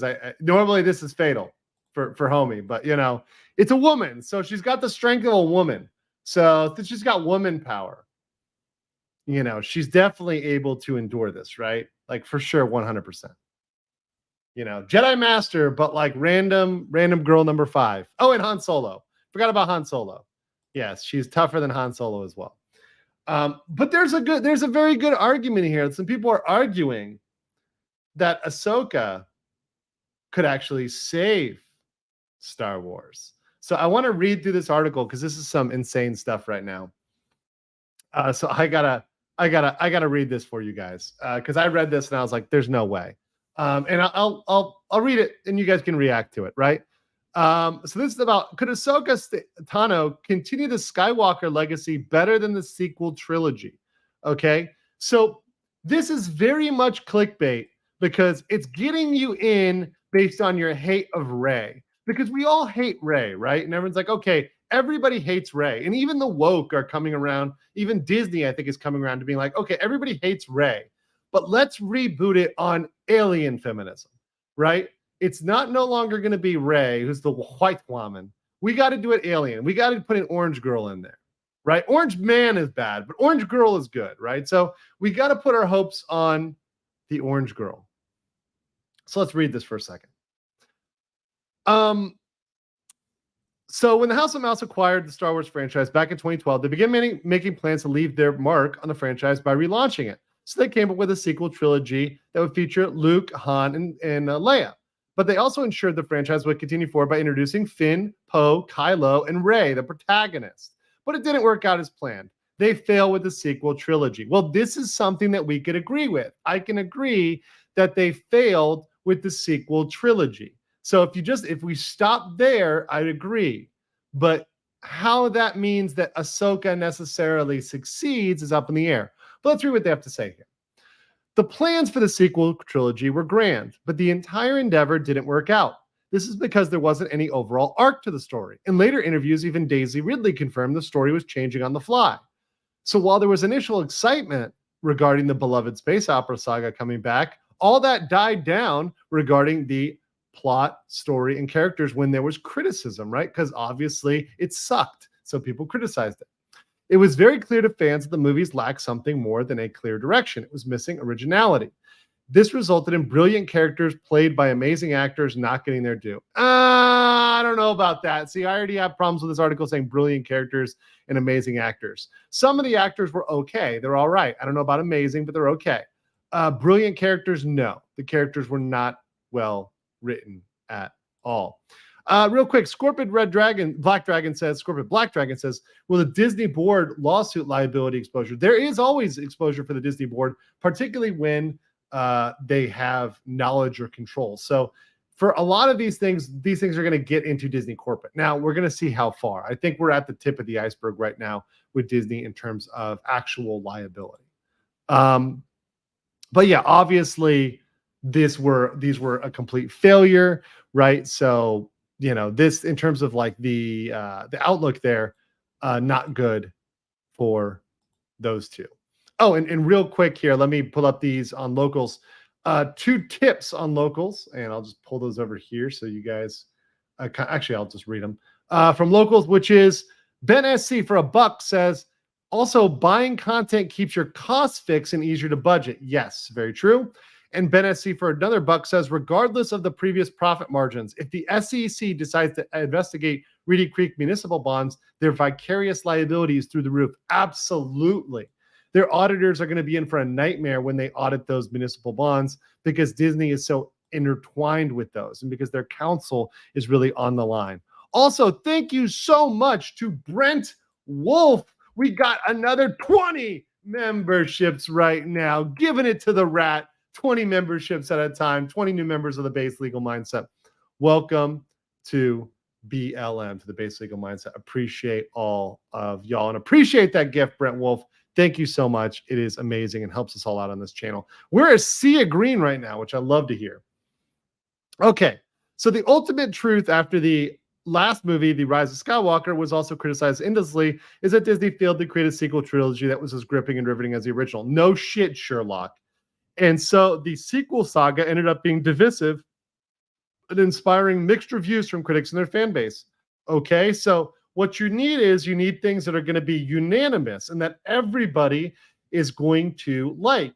I normally this is fatal for homie, but it's a woman, so she's got the strength of a woman, so she's got woman power. She's definitely able to endure this, right? Like for sure, 100%. Jedi Master, but like random girl number 5. Oh, and Han Solo. Forgot about Han Solo. Yes, she's tougher than Han Solo as well. But there's a very good argument here. Some people are arguing that Ahsoka could actually save Star Wars. So I want to read through this article because this is some insane stuff right now. So I gotta read this for you guys, because I read this and I was like, there's no way. And I'll read it and you guys can react to it, right? So this is about, could Ahsoka Tano continue the Skywalker legacy better than the sequel trilogy? Okay, so this is very much clickbait because it's getting you in based on your hate of Rey, because we all hate Rey, right? And everyone's like, okay, everybody hates Rey, and even the woke are coming around. Even Disney, I think, is coming around to being like, okay, everybody hates Rey, but let's reboot it on alien feminism, right? It's not no longer going to be Rey, who's the white woman. We got to do it alien. We got to put an orange girl in there, right? Orange man is bad, but orange girl is good, right? So we got to put our hopes on the orange girl. So let's read this for a second. So when the House of Mouse acquired the Star Wars franchise back in 2012, they began making plans to leave their mark on the franchise by relaunching it. So they came up with a sequel trilogy that would feature Luke, Han, and Leia. But they also ensured the franchise would continue forward by introducing Finn, Poe, Kylo, and Rey, the protagonist. But it didn't work out as planned. They failed with the sequel trilogy. Well, this is something that we could agree with. I can agree that they failed with the sequel trilogy. So if we stop there, I'd agree. But how that means that Ahsoka necessarily succeeds is up in the air. But let's read what they have to say here. The plans for the sequel trilogy were grand, but the entire endeavor didn't work out. This is because there wasn't any overall arc to the story. In later interviews, even Daisy Ridley confirmed the story was changing on the fly. So while there was initial excitement regarding the beloved space opera saga coming back, all that died down regarding the plot, story, and characters when there was criticism, right? Because obviously it sucked, so people criticized it. It was very clear to fans that the movies lacked something more than a clear direction. It was missing originality. This resulted in brilliant characters played by amazing actors not getting their due. I don't know about that. See, I already have problems with this article saying brilliant characters and amazing actors. Some of the actors were okay. They're all right. I don't know about amazing, but they're okay. Brilliant characters, no. The characters were not well written at all. Real quick, Black Dragon says, will the Disney board lawsuit liability exposure? There is always exposure for the Disney board, particularly when they have knowledge or control. So for a lot of these things are going to get into Disney corporate. Now we're going to see how far. I think we're at the tip of the iceberg right now with Disney in terms of actual liability. But yeah, obviously these were a complete failure, right? So, this in terms of like the outlook there, not good for those two. Oh, and real quick here, let me pull up these on locals. 2 tips on locals, and I'll just pull those over here so you guys, actually, I'll just read them. From locals, which is Ben SC for $1 says, also buying content keeps your costs fixed and easier to budget. Yes, very true. And Ben SC for another $1 says, regardless of the previous profit margins, if the SEC decides to investigate Reedy Creek municipal bonds, their vicarious liability is through the roof. Absolutely. Their auditors are going to be in for a nightmare when they audit those municipal bonds because Disney is so intertwined with those and because their counsel is really on the line. Also, thank you so much to Brent Wolf. We got another 20 memberships right now, giving it to the rat. 20 memberships at a time, 20 new members of the Base Legal Mindset. Welcome to BLM, to the Base Legal Mindset. Appreciate all of y'all and appreciate that gift, Brent Wolf. Thank you so much. It is amazing and helps us all out on this channel. We're a sea of green right now, which I love to hear. Okay, so the ultimate truth after the last movie, The Rise of Skywalker, was also criticized endlessly, is that Disney failed to create a sequel trilogy that was as gripping and riveting as the original. No shit, Sherlock. And so the sequel saga ended up being divisive and inspiring mixed reviews from critics and their fan base. Okay, so what you need things that are going to be unanimous and that everybody is going to like.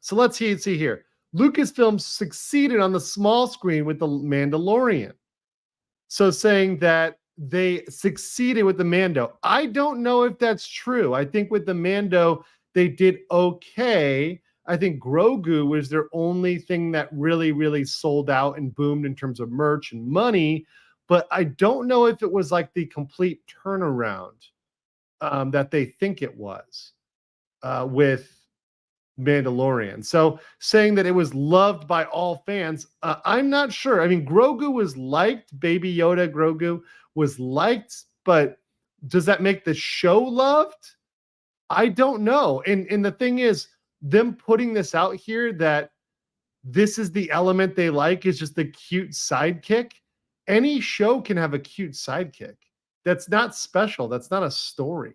So let's see here. Lucasfilm succeeded on the small screen with The Mandalorian. So saying that they succeeded with the Mando. I don't know if that's true. I think with the Mando, they did okay. I think Grogu was their only thing that really, really sold out and boomed in terms of merch and money. But I don't know if it was like the complete turnaround that they think it was with Mandalorian. So saying that it was loved by all fans, I'm not sure. I mean, Grogu was liked. Baby Yoda Grogu was liked. But does that make the show loved? I don't know. And the thing is, them putting this out here that this is the element they like is just the cute sidekick. Any show can have a cute sidekick. That's not special. That's not a story.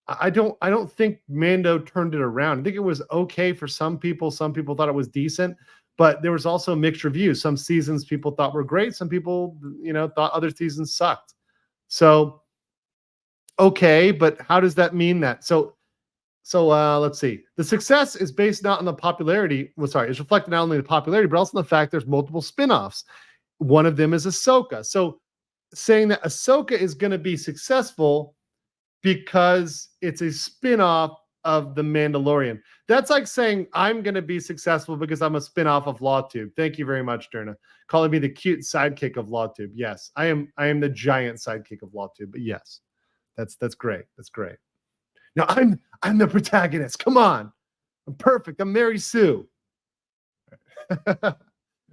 I don't think Mando turned it around. I think it was okay for some people. Some people thought it was decent, but there was also mixed reviews. Some seasons people thought were great. Some people, thought other seasons sucked. So, okay, but how does that mean that? So let's see. The success is based not on the popularity. Well, sorry, it's reflected not only the popularity, but also the fact there's multiple spin-offs. One of them is Ahsoka. So saying that Ahsoka is going to be successful because it's a spin-off of The Mandalorian. That's like saying I'm going to be successful because I'm a spin-off of LawTube. Thank you very much, Derna. Calling me the cute sidekick of LawTube. Yes, I am the giant sidekick of LawTube. But yes, that's great. That's great. No, I'm the protagonist. Come on. I'm perfect. I'm Mary Sue.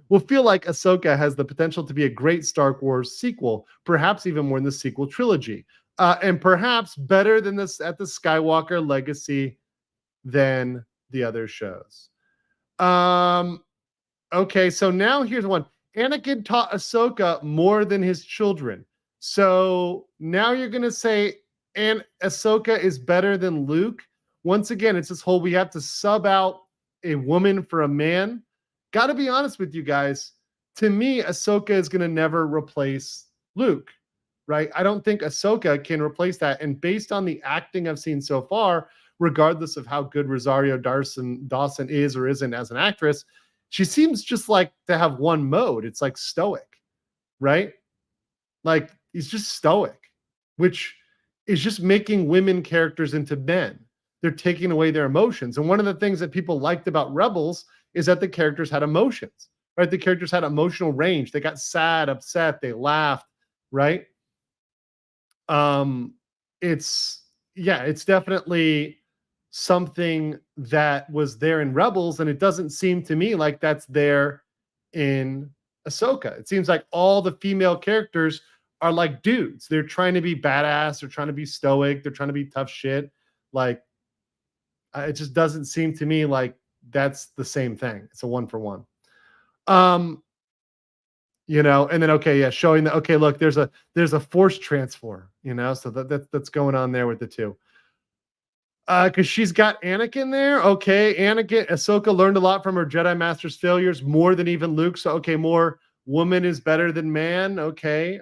We'll feel like Ahsoka has the potential to be a great Star Wars sequel, perhaps even more than the sequel trilogy. And perhaps better than this at the Skywalker legacy than the other shows. Okay, so now here's one. Anakin taught Ahsoka more than his children. So now you're going to say and Ahsoka is better than Luke. Once again, it's this whole we have to sub out a woman for a man. Got to be honest with you guys. To me, Ahsoka is going to never replace Luke, right? I don't think Ahsoka can replace that. And based on the acting I've seen so far, regardless of how good Rosario Dawson is or isn't as an actress, she seems just like to have one mode. It's like stoic, right? Like he's just stoic, which is just making women characters into men. They're taking away their emotions. And one of the things that people liked about Rebels is that the characters had emotions, right? The characters had emotional range. They got sad, upset, they laughed, right? It's definitely something that was there in Rebels, and it doesn't seem to me like that's there in Ahsoka. It seems like all the female characters are like dudes. They're trying to be badass. They're trying to be stoic. They're trying to be tough shit. Like, it just doesn't seem to me like that's the same thing. It's a 1-for-1. And then, okay, yeah, showing that, okay, look, there's a force transfer, so that's going on there with the two. Because she's got Anakin there. Okay, Ahsoka learned a lot from her Jedi Master's failures, more than even Luke. So, okay, more woman is better than man. Okay.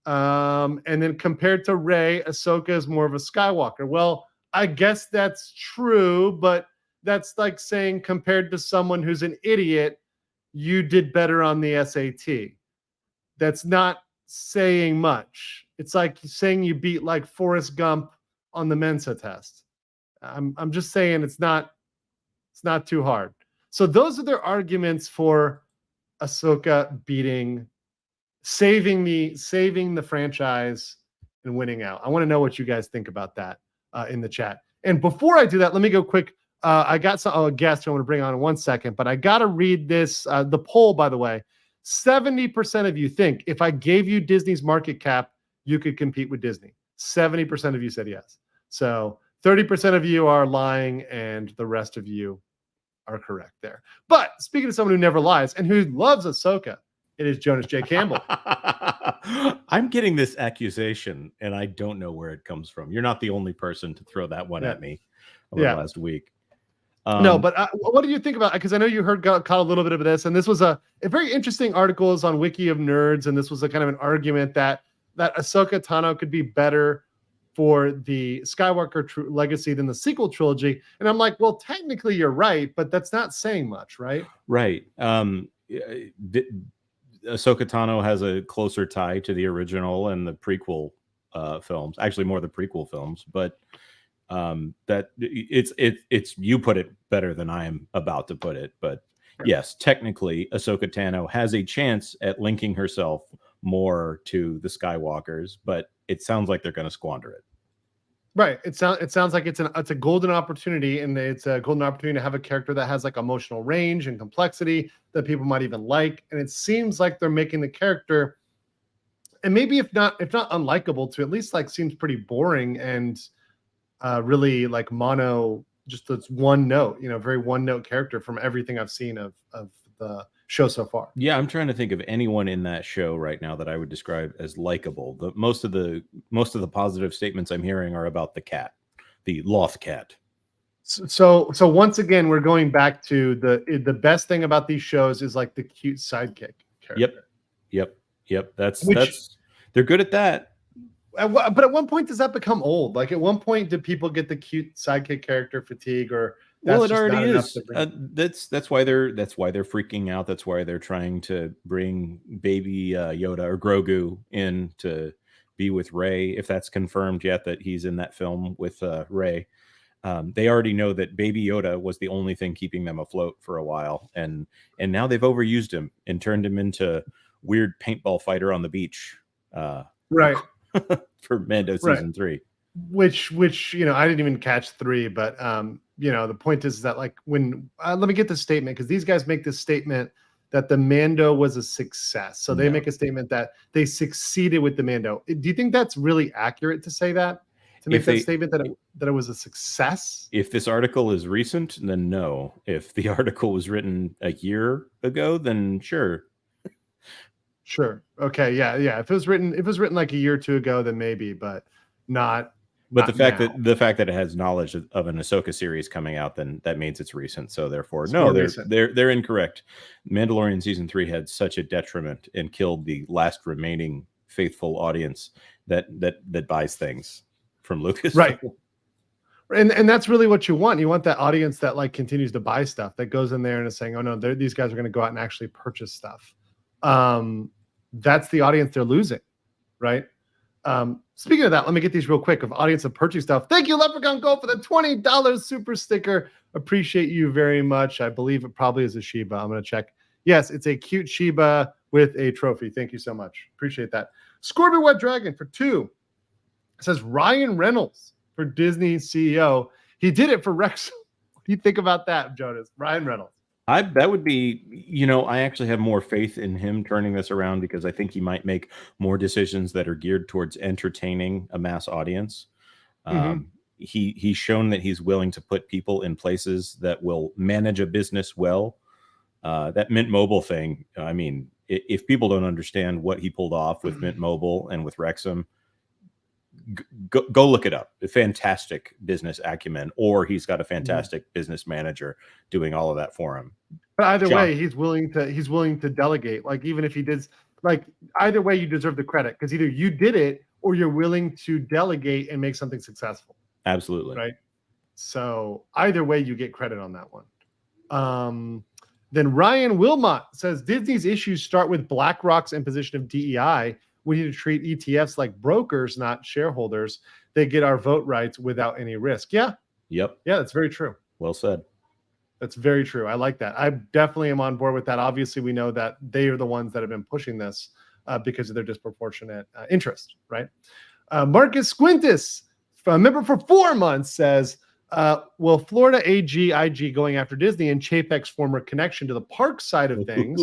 And then compared to Rey, Ahsoka is more of a Skywalker. Well, I guess that's true, but that's like saying compared to someone who's an idiot, you did better on the SAT. That's not saying much. It's like saying you beat like Forrest Gump on the Mensa test. I'm just saying it's not too hard. So those are their arguments for Ahsoka saving the franchise and winning out. I want to know what you guys think about that in the chat. And before I do that, let me go quick. I got a guest I want to bring on in 1 second, but I got to read this. The poll, by the way, 70% of you think if I gave you Disney's market cap, you could compete with Disney. 70% of you said yes. So 30% of you are lying, and the rest of you are correct there. But speaking of someone who never lies and who loves Ahsoka, it is Jonas J. Campbell. I'm getting this accusation, and I don't know where it comes from. You're not the only person to throw that one at me over the last week. No, but what do you think about it? Because I know you caught a little bit of this, and this was a very interesting article is on Wiki of Nerds, and this was a kind of an argument that Ahsoka Tano could be better for the Skywalker legacy than the sequel trilogy. And I'm like, well, technically you're right, but that's not saying much, right? Right. Ahsoka Tano has a closer tie to the original and the prequel films, actually more the prequel films, but that it's you put it better than I am about to put it. But yes, technically Ahsoka Tano has a chance at linking herself more to the Skywalkers, but it sounds like they're going to squander it. Right. It sounds like it's a golden opportunity, and it's a golden opportunity to have a character that has like emotional range and complexity that people might even like. And it seems like they're making the character, and maybe if not unlikable, to at least like seems pretty boring and really like mono, just this one note, very one note character from everything I've seen of the show so far. Yeah, I'm trying to think of anyone in that show right now that I would describe as likable. Most of the positive statements I'm hearing are about the cat, the Loth cat. So once again, we're going back to the best thing about these shows is like the cute sidekick character. Yep. That's they're good at that. But at one point, does that become old? Like at one point, do people get the cute sidekick character fatigue, or well, it already is. That's why they're freaking out. That's why they're trying to bring baby Yoda or Grogu in to be with Rey, if that's confirmed yet that he's in that film with Rey. They already know that baby Yoda was the only thing keeping them afloat for a while, and now they've overused him and turned him into weird paintball fighter on the beach. Right. For Mando season 3. Which I didn't even catch 3, but the point is that like when let me get this statement, because these guys make this statement that the Mando was a success. So they make a statement that they succeeded with the Mando. Do you think that's really accurate to say that? To make that statement that it was a success? If this article is recent, then no. If the article was written a year ago, then sure. Sure. Okay. Yeah. If it was written like a year or two ago, then maybe, but not. But the fact that it has knowledge of an Ahsoka series coming out, then that means it's recent. So therefore, they're incorrect. Mandalorian season 3 had such a detriment and killed the last remaining faithful audience that buys things from Lucas. Right. And that's really what you want. You want that audience that like continues to buy stuff, that goes in there and is saying, oh no, these guys are going to go out and actually purchase stuff. That's the audience they're losing, right? Speaking of that, let me get these real quick of audience of purchase stuff. Thank you, Leprechaun Gold, for the $20 super sticker. Appreciate you very much. I believe it probably is a Shiba. I'm going to check. Yes, it's a cute Shiba with a trophy. Thank you so much. Appreciate that. Scorpion White Dragon for 2. It says Ryan Reynolds for Disney CEO. He did it for Rex. What do you think about that, Jonas? Ryan Reynolds. That would be, I actually have more faith in him turning this around, because I think he might make more decisions that are geared towards entertaining a mass audience. He's shown that he's willing to put people in places that will manage a business well. That Mint Mobile thing, I mean, if people don't understand what he pulled off with Mint Mobile and with Wrexham, go look it up. A fantastic business acumen, or he's got a fantastic business manager doing all of that for him. But either way, he's willing to delegate. Like even if he did, like either way, you deserve the credit, because either you did it or you're willing to delegate and make something successful. Absolutely. Right. So either way, you get credit on that one. Then Ryan Wilmot says Disney's issues start with BlackRock's imposition of DEI. We need to treat ETFs like brokers, not shareholders. They get our vote rights without any risk. Yeah. Yep. Yeah, that's very true. Well said. That's very true. I like that. I definitely am on board with that. Obviously, we know that they are the ones that have been pushing this because of their disproportionate interest, right? Marcus Squintus, a member for 4 months, says, will Florida AG IG going after Disney and Chapek's former connection to the park side of things?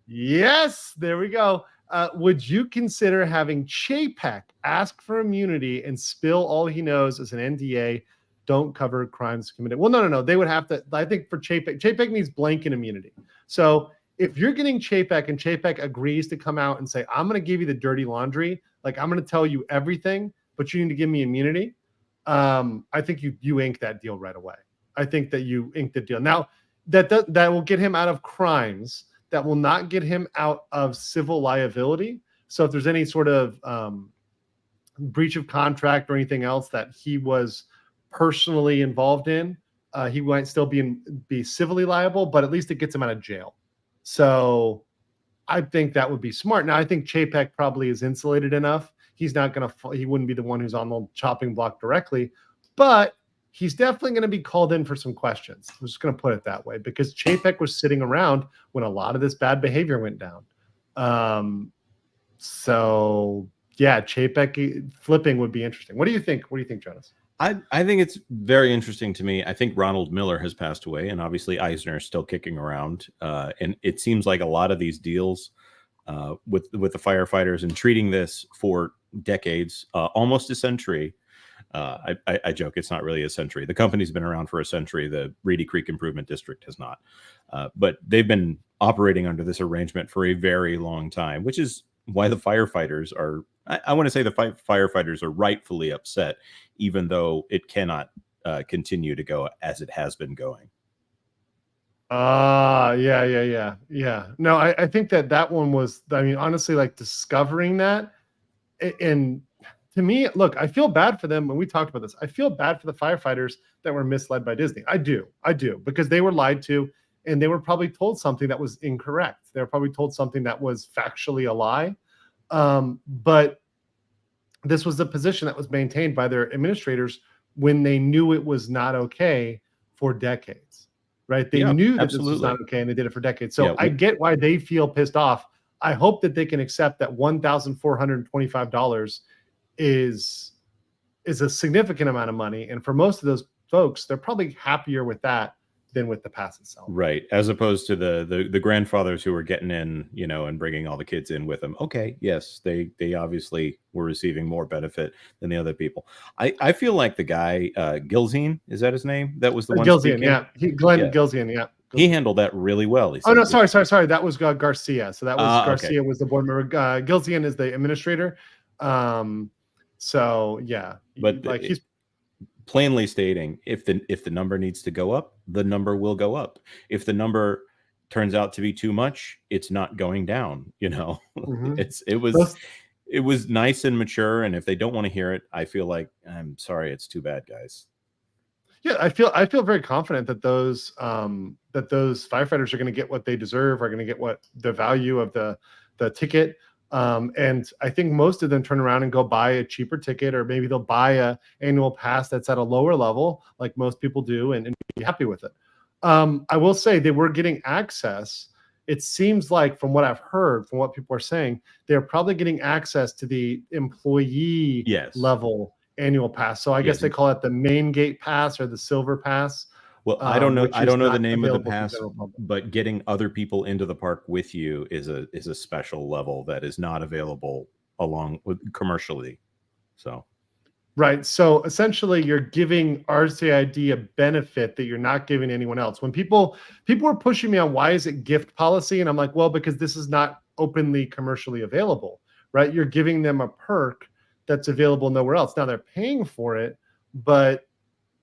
Yes, there we go. Would you consider having Chapek ask for immunity and spill all he knows as an NDA? Don't cover crimes committed. Well, no. They would have to. I think for Chapek needs blanket immunity. So if you're getting Chapek and Chapek agrees to come out and say, I'm going to give you the dirty laundry, like I'm going to tell you everything, but you need to give me immunity. I think you ink that deal right away. I think that you ink the deal. Now that will get him out of crimes. That will not get him out of civil liability. So if there's any sort of breach of contract or anything else that he was personally involved in, he might still be civilly liable, but at least it gets him out of jail. So I think that would be smart. Now I think Chapek probably is insulated enough. He wouldn't be the one who's on the chopping block directly, but he's definitely going to be called in for some questions. I'm just going to put it that way, because Chapek was sitting around when a lot of this bad behavior went down. So yeah, Chapek flipping would be interesting. What do you think? What do you think, Jonas? I think it's very interesting to me. I think Ronald Miller has passed away, and obviously Eisner is still kicking around. And it seems like a lot of these deals with the firefighters and treating this for decades, almost a century. I joke, it's not really a century. The company's been around for a century. The Reedy Creek Improvement District has not. But they've been operating under this arrangement for a very long time, which is why the firefighters are, I want to say the firefighters are rightfully upset, even though it cannot continue to go as it has been going. Yeah. No, I think that one was, I mean, honestly, like discovering that, and to me, look, I feel bad for them when we talked about this. I feel bad for the firefighters that were misled by Disney. I do, because they were lied to, and they were probably told something that was incorrect. They were probably told something that was factually a lie. But this was the position that was maintained by their administrators when they knew it was not okay for decades, right? They knew that this was not okay, and they did it for decades. So I get why they feel pissed off. I hope that they can accept that $1,425 is a significant amount of money. And for most of those folks, they're probably happier with that than with the pass itself. Right. As opposed to the grandfathers who were getting in, you know, and bringing all the kids in with them. Okay. Yes. They obviously were receiving more benefit than the other people. I feel like the guy, Gilzine, is that his name? That was the one. Gilzine, yeah. Gilzine, yeah. He handled that really well. He said, oh no, sorry. That was Garcia. So that was Garcia okay. was the board member. Gilzine is the administrator. So yeah, but like he's plainly stating if the number needs to go up, the number will go up. If the number turns out to be too much, it's not going down. You know, it was nice and mature. And if they don't want to hear it, I feel like I'm sorry, it's too bad, guys. Yeah, I feel very confident that those firefighters are going to get what they deserve, are going to get what the value of the ticket. And I think most of them turn around and go buy a cheaper ticket, or maybe they'll buy a annual pass that's at a lower level, like most people do, and be happy with it. I will say they were getting access. It seems like, from what I've heard, from what people are saying, they're probably getting access to the employee level annual pass. So I guess they call it the main gate pass or the silver pass. Well, I don't know the name of the pass, but getting other people into the park with you is a special level that is not available along with commercially. So, right. So essentially, you're giving RCID a benefit that you're not giving anyone else. When people were pushing me on why is it gift policy, and I'm like, well, because this is not openly commercially available, right? You're giving them a perk that's available nowhere else. Now they're paying for it, but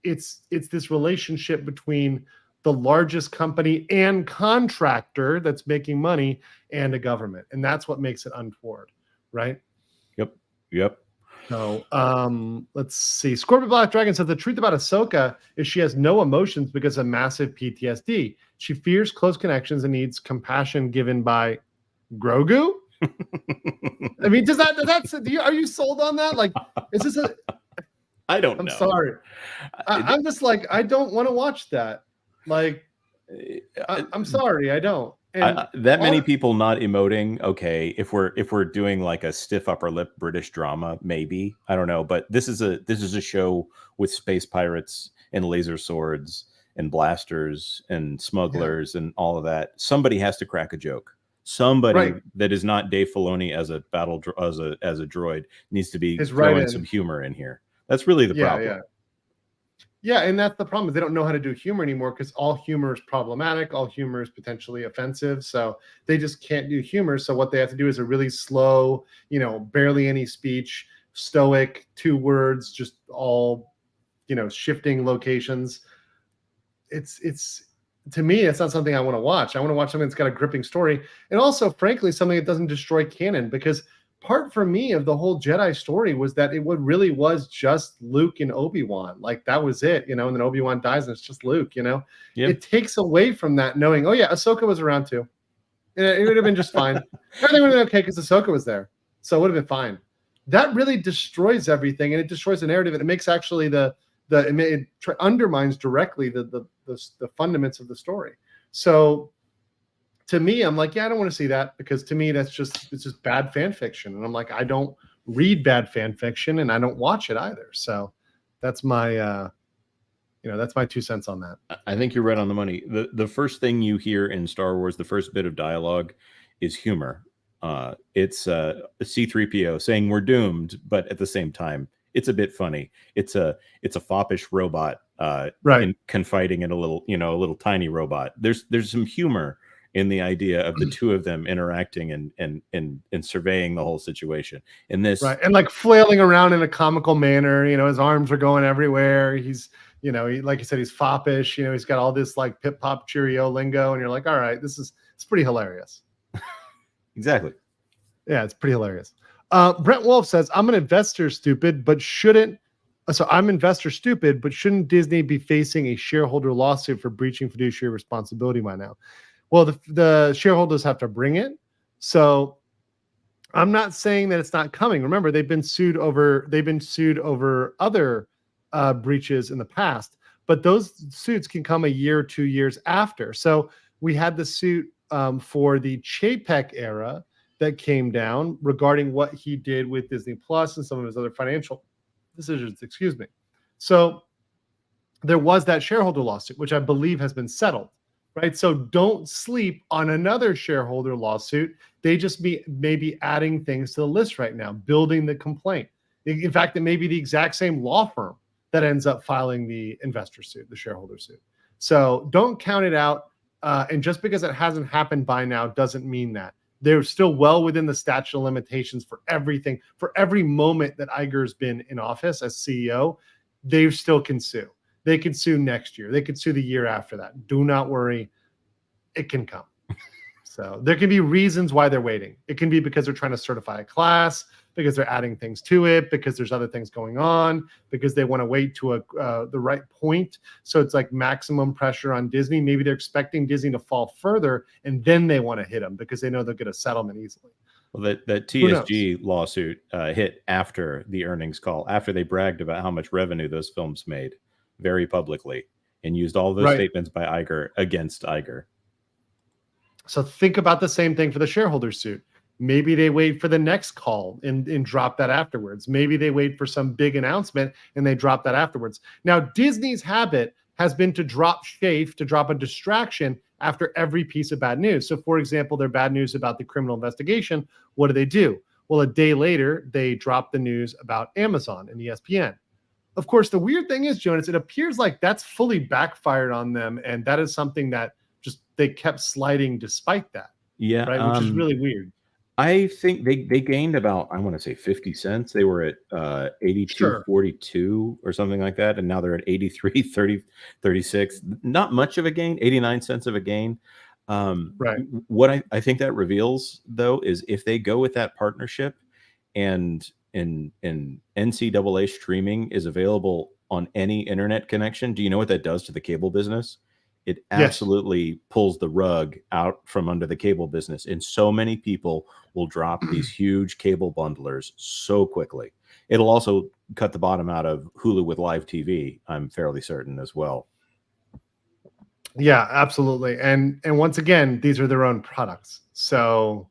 it's this relationship between the largest company and contractor that's making money and a government. And that's what makes it untoward, right? Yep. So let's see. Scorpion Black Dragon says the truth about Ahsoka is she has no emotions because of massive PTSD. She fears close connections and needs compassion given by Grogu. I mean, are you sold on that? Like, is this a... I don't know. I'm sorry. I'm just like, I don't want to watch that. Like, I'm sorry, I don't. And that many people not emoting. Okay, if we're doing like a stiff upper lip British drama, maybe, I don't know. But this is a show with space pirates and laser swords and blasters and smugglers and all of that. Somebody has to crack a joke. Somebody that is not Dave Filoni as a droid needs to be throwing some humor in here. That's really the problem. Yeah, and that's the problem. Is they don't know how to do humor anymore because all humor is problematic. All humor is potentially offensive. So they just can't do humor. So what they have to do is a really slow, barely any speech, stoic, 2 words, just all, shifting locations. It's to me, it's not something I want to watch. I want to watch something that's got a gripping story, and also, frankly, something that doesn't destroy canon, because part for me of the whole Jedi story was that it really was just Luke and Obi-Wan. Like, that was it, and then Obi-Wan dies and it's just Luke, It takes away from that knowing, oh yeah, Ahsoka was around too. It would have been just fine. Everything would have been okay because Ahsoka was there. So it would have been fine. That really destroys everything, and it destroys the narrative, and it makes actually it undermines directly the fundamentals of the story. So to me, I'm like, yeah, I don't want to see that, because to me, it's just bad fan fiction. And I'm like, I don't read bad fan fiction, and I don't watch it either. So that's my, that's my 2 cents on that. I think you're right on the money. The first thing you hear in Star Wars, the first bit of dialogue is humor. It's a C-3PO saying we're doomed, but at the same time, it's a bit funny. It's a foppish robot, confiding in a little tiny robot. There's some humor in the idea of the two of them interacting and surveying the whole situation. In this, Right. And like flailing around in a comical manner, his arms are going everywhere. He's, like you said, he's foppish, he's got all this like pip pop cheerio lingo. And you're like, all right, it's pretty hilarious. exactly. Yeah, it's pretty hilarious. Brent Wolf says, I'm investor stupid, but shouldn't Disney be facing a shareholder lawsuit for breaching fiduciary responsibility by now? Well, the shareholders have to bring it. So I'm not saying that it's not coming. Remember, they've been sued over other breaches in the past, but those suits can come a year or 2 years after. So we had the suit for the Chapek era that came down regarding what he did with Disney Plus and some of his other financial decisions. Excuse me. So there was that shareholder lawsuit, which I believe has been settled. Right. So don't sleep on another shareholder lawsuit. They just may be adding things to the list right now, building the complaint. In fact, it may be the exact same law firm that ends up filing the investor suit, the shareholder suit. So don't count it out. And just because it hasn't happened by now doesn't mean that. They're still well within the statute of limitations for everything. For every moment that Iger's been in office as CEO, they still can sue. They could sue next year. They could sue the year after that. Do not worry. It can come. So there can be reasons why they're waiting. It can be because they're trying to certify a class, because they're adding things to it, because there's other things going on, because they want to wait to the right point. So it's like maximum pressure on Disney. Maybe they're expecting Disney to fall further, and then they want to hit them because they know they'll get a settlement easily. Well, that TSG lawsuit hit after the earnings call, after they bragged about how much revenue those films made very publicly and used all those statements by Iger against Iger. So think about the same thing for the shareholder suit. Maybe they wait for the next call and drop that afterwards. Maybe they wait for some big announcement and they drop that afterwards. Now, Disney's habit has been to drop chafe, to drop a distraction after every piece of bad news. So, for example, their bad news about the criminal investigation, what do? Well, a day later, they drop the news about Amazon and ESPN. Of course, the weird thing is, Jonas, it appears like that's fully backfired on them, and that is something that just they kept sliding despite that. Yeah, right, which is really weird. I think they gained about, I want to say 50 cents. They were at 82.42 or something like that, and now they're at 83.36. Not much of a gain, 89 cents of a gain. Right. What I think that reveals, though, is if they go with that partnership and NCAA streaming is available on any internet connection, do you know what that does to the cable business? It absolutely pulls the rug out from under the cable business. And so many people will drop these huge cable bundlers so quickly. It'll also cut the bottom out of Hulu with live TV, I'm fairly certain as well. Yeah, absolutely. And once again, these are their own products. So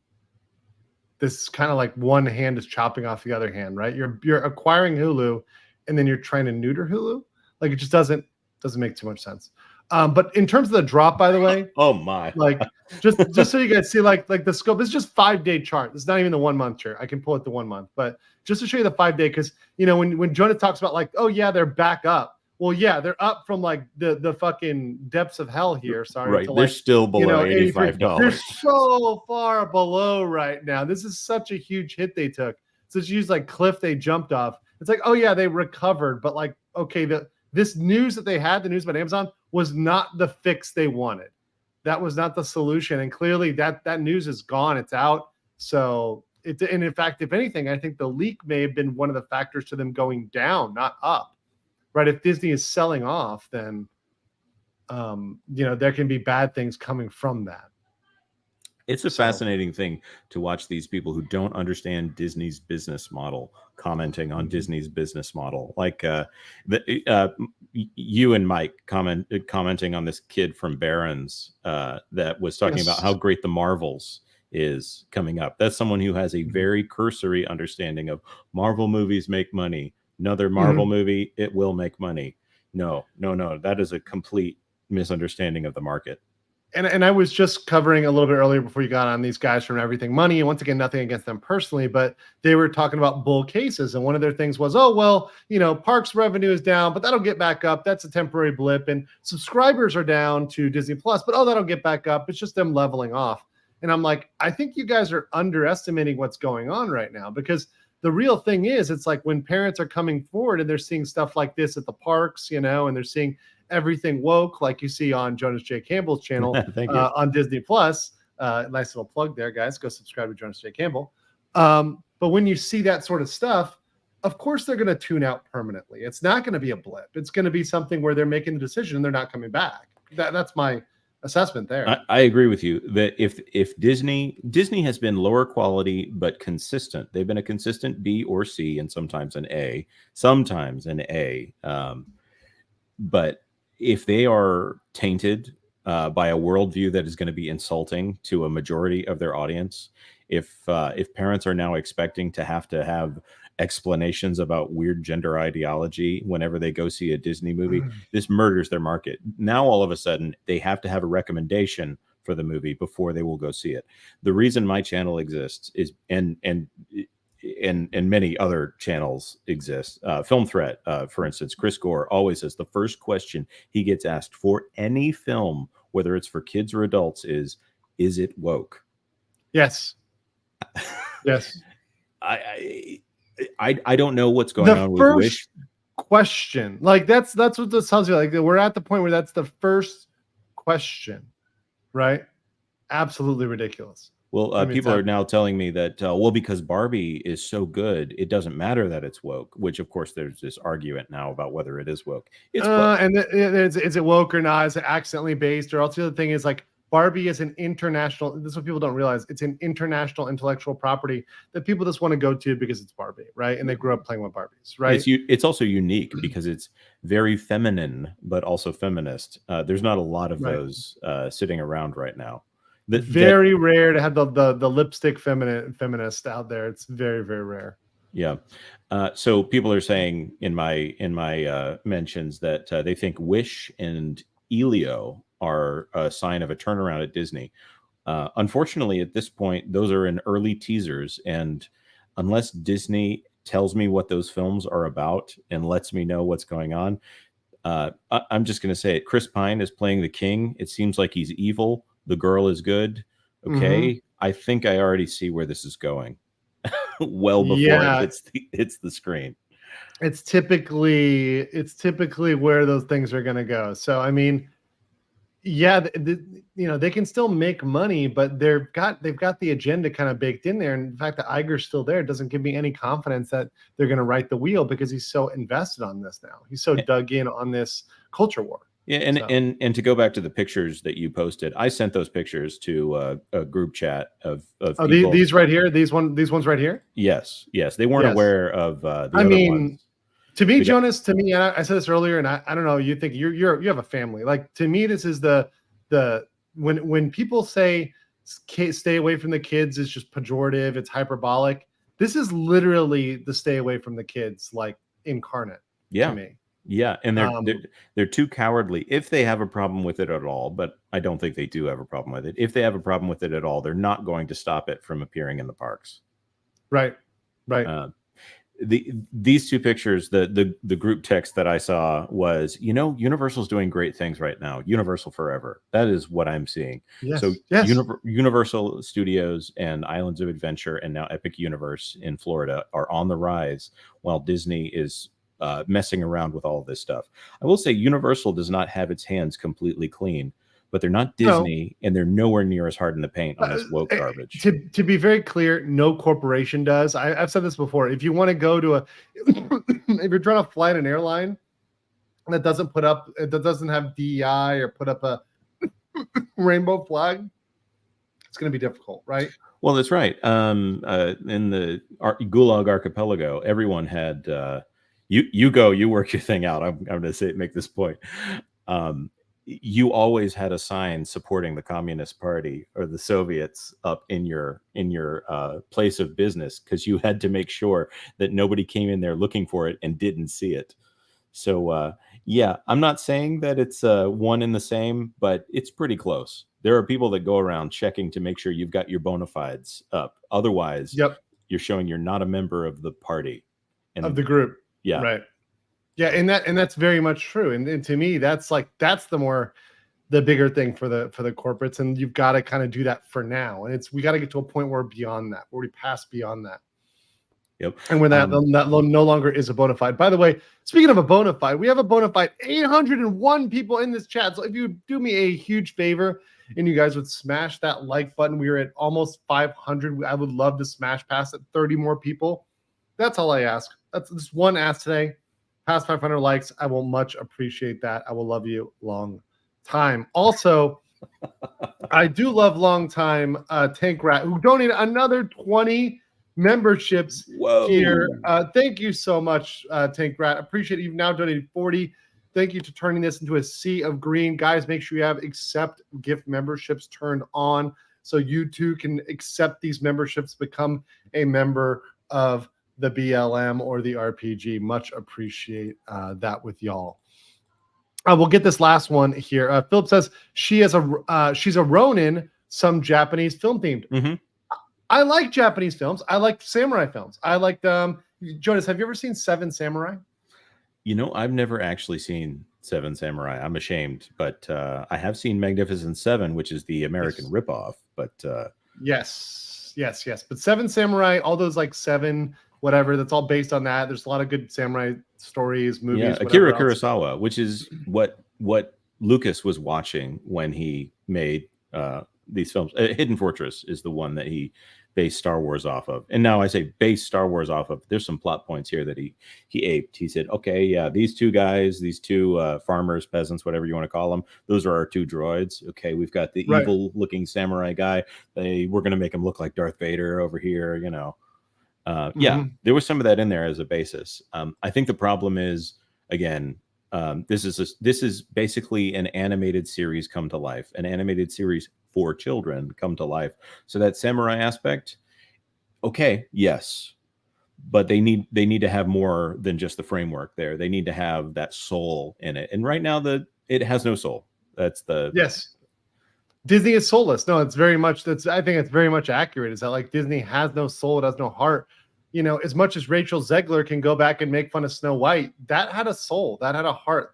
this is kind of like one hand is chopping off the other hand, right? You're acquiring Hulu and then you're trying to neuter Hulu. Like it just doesn't make too much sense. But in terms of the drop, by the way, oh my, like just so you guys see like the scope, this is just 5-day chart. This is not even the 1 month chart. I can pull it the 1 month, but just to show you the 5-day, because when Jonah talks about like, oh yeah, they're back up. Well, yeah, they're up from like the fucking depths of hell here. Sorry, right? To they're like, still below $85. They're so far below right now. This is such a huge hit they took. So it's used like cliff they jumped off. It's like, oh yeah, they recovered, but like, okay, this news that they had, the news about Amazon, was not the fix they wanted. That was not the solution. And clearly that news is gone. It's out. So and in fact, if anything, I think the leak may have been one of the factors to them going down, not up. Right? If Disney is selling off, then there can be bad things coming from that. It's a fascinating thing to watch these people who don't understand Disney's business model commenting on Disney's business model. Like you and Mike commenting on this kid from Barron's that was talking about how great the Marvels is coming up. That's someone who has a very cursory understanding of Marvel movies make money. Another Marvel movie, it will make money. No. That is a complete misunderstanding of the market. and I was just covering a little bit earlier before you got on these guys from Everything Money. And once again, nothing against them personally, but they were talking about bull cases. And one of their things was, oh, well, parks revenue is down, but that'll get back up. That's a temporary blip. And subscribers are down to Disney Plus, but that'll get back up. It's just them leveling off. And I'm like, I think you guys are underestimating what's going on right now, because the real thing is, it's like when parents are coming forward and they're seeing stuff like this at the parks, and they're seeing everything woke, like you see on Jonas J. Campbell's channel on Disney Plus. Nice little plug there, guys. Go subscribe to Jonas J. Campbell. But when you see that sort of stuff, of course they're going to tune out permanently. It's not going to be a blip. It's going to be something where they're making the decision and they're not coming back. That's my assessment there. I agree with you that if Disney has been lower quality but consistent, they've been a consistent B or C and sometimes an A, but if they are tainted by a worldview that is going to be insulting to a majority of their audience, if parents are now expecting to have explanations about weird gender ideology whenever they go see a Disney movie, this murders their market. Now all of a sudden they have to have a recommendation for the movie before they will go see it. The reason my channel exists is and many other channels exist. Film Threat, for instance, Chris Gore always says the first question he gets asked for any film, whether it's for kids or adults, is it woke? Yes. Yes. I don't know what's going on with Wish. Question, like that's what this tells you. Like, we're at the point where that's the first question, right? Absolutely ridiculous. Well, people are now telling me that, because Barbie is so good, it doesn't matter that it's woke, which, of course, there's this argument now about whether it is woke. It's woke. And is it woke or not? Is it accidentally based? Or else the other thing is, like, Barbie is an international, this is what people don't realize, it's an international intellectual property that people just want to go to because it's Barbie, right? And they grew up playing with Barbies, right? It's also unique because it's very feminine, but also feminist. There's not a lot of those sitting around right now. Very rare to have the lipstick feminist out there. It's very, very rare. Yeah. So people are saying in my mentions that they think Wish and Elio are a sign of a turnaround at Disney. Unfortunately, at this point, those are in early teasers, and unless Disney tells me what those films are about and lets me know what's going on, I'm just going to say it. Chris Pine is playing the king. It seems like he's evil. The girl is good. Okay. I think I already see where this is going. Well before it's the screen. It's typically where those things are going to go. So, I mean, they can still make money, but they've got the agenda kind of baked in there. And the fact that Iger's still there doesn't give me any confidence that they're going to right the wheel, because he's so invested on this now. He's so dug in on this culture war. Yeah, and to go back to the pictures that you posted, I sent those pictures to a group chat of people. These right here, these ones right here. Yes, they weren't aware of the other ones. To me, Jonas, and I said this earlier, and I don't know, you think you have a family. Like, to me, this is the when people say stay away from the kids is just pejorative, it's hyperbolic. This is literally the stay away from the kids, like, incarnate. To me. Yeah, and they're too cowardly if they have a problem with it at all, but I don't think they do have a problem with it. If they have a problem with it at all, they're not going to stop it from appearing in the parks. Right. These two pictures, the group text that I saw was, Universal's doing great things right now. Universal forever. That is what I'm seeing. Yes. So yes. Universal Studios and Islands of Adventure and now Epic Universe in Florida are on the rise, while Disney is messing around with all of this stuff. I will say Universal does not have its hands completely clean, but they're not Disney, and they're nowhere near as hard in the paint on this woke garbage. To be very clear, no corporation does. I've said this before. If you want to go to if you're trying to fly in an airline that doesn't have DEI or put up a rainbow flag, it's going to be difficult, right? Well, that's right. In the Gulag Archipelago, everyone had you go, you work your thing out. I'm going to make this point. You always had a sign supporting the Communist Party or the Soviets up in your place of business, because you had to make sure that nobody came in there looking for it and didn't see it. So yeah, I'm not saying that it's one and the same, but it's pretty close. There are people that go around checking to make sure you've got your bona fides up. Otherwise, Yep. you're showing you're not a member of the party. And Of the group. yeah. Right. Yeah, and that's very much true. And to me, that's the bigger thing for the corporates, and you've got to kind of do that for now. And we got to get to a point where beyond that, where we pass beyond that. Yep. And when that no longer is a bona fide. By the way, speaking of a bona fide, we have a bona fide 801 people in this chat. So if you do me a huge favor and you guys would smash that like button, we are at almost 500. I would love to smash past it 30 more people. That's all I ask. That's just one ask today. Past 500 likes. I will much appreciate that. I will love you long time. Also, I do love long time Tank Rat, who donated another 20 memberships here. Thank you so much, Tank Rat. Appreciate it. You've now donated 40. Thank you for turning this into a sea of green. Guys, make sure you have accept gift memberships turned on so you too can accept these memberships, become a member of the BLM or the RPG. Much appreciate that with y'all. We'll get this last one here. Philip says she's a Ronin, some Japanese film themed. Mm-hmm. I like Japanese films. I like samurai films. I like Jonas, have you ever seen Seven Samurai? You know, I've never actually seen Seven Samurai. I'm ashamed, but I have seen Magnificent Seven, which is the American ripoff. But yes. But Seven Samurai, all those like seven, whatever, that's all based on that. There's a lot of good samurai stories, movies. Yeah, Akira Kurosawa, which is what Lucas was watching when he made these films. Hidden Fortress is the one that he based Star Wars off of. And now I say based Star Wars off of, there's some plot points here that he aped. He said, okay, yeah, these two guys, these two farmers, peasants, whatever you want to call them, those are our two droids. Okay, we've got the evil looking samurai guy. We're going to make him look like Darth Vader over here, you know. Yeah, there was some of that in there as a basis. I think the problem is, again, this is basically an animated series come to life, an animated series for children come to life. So that samurai aspect, okay, yes, but they need to have more than just the framework there. They need to have that soul in it. And right now, it has no soul. That's the Disney is soulless. No, it's very much I think it's very much accurate. Is that like Disney has no soul, it has no heart. You know, as much as Rachel Zegler can go back and make fun of Snow White, that had a soul, that had a heart,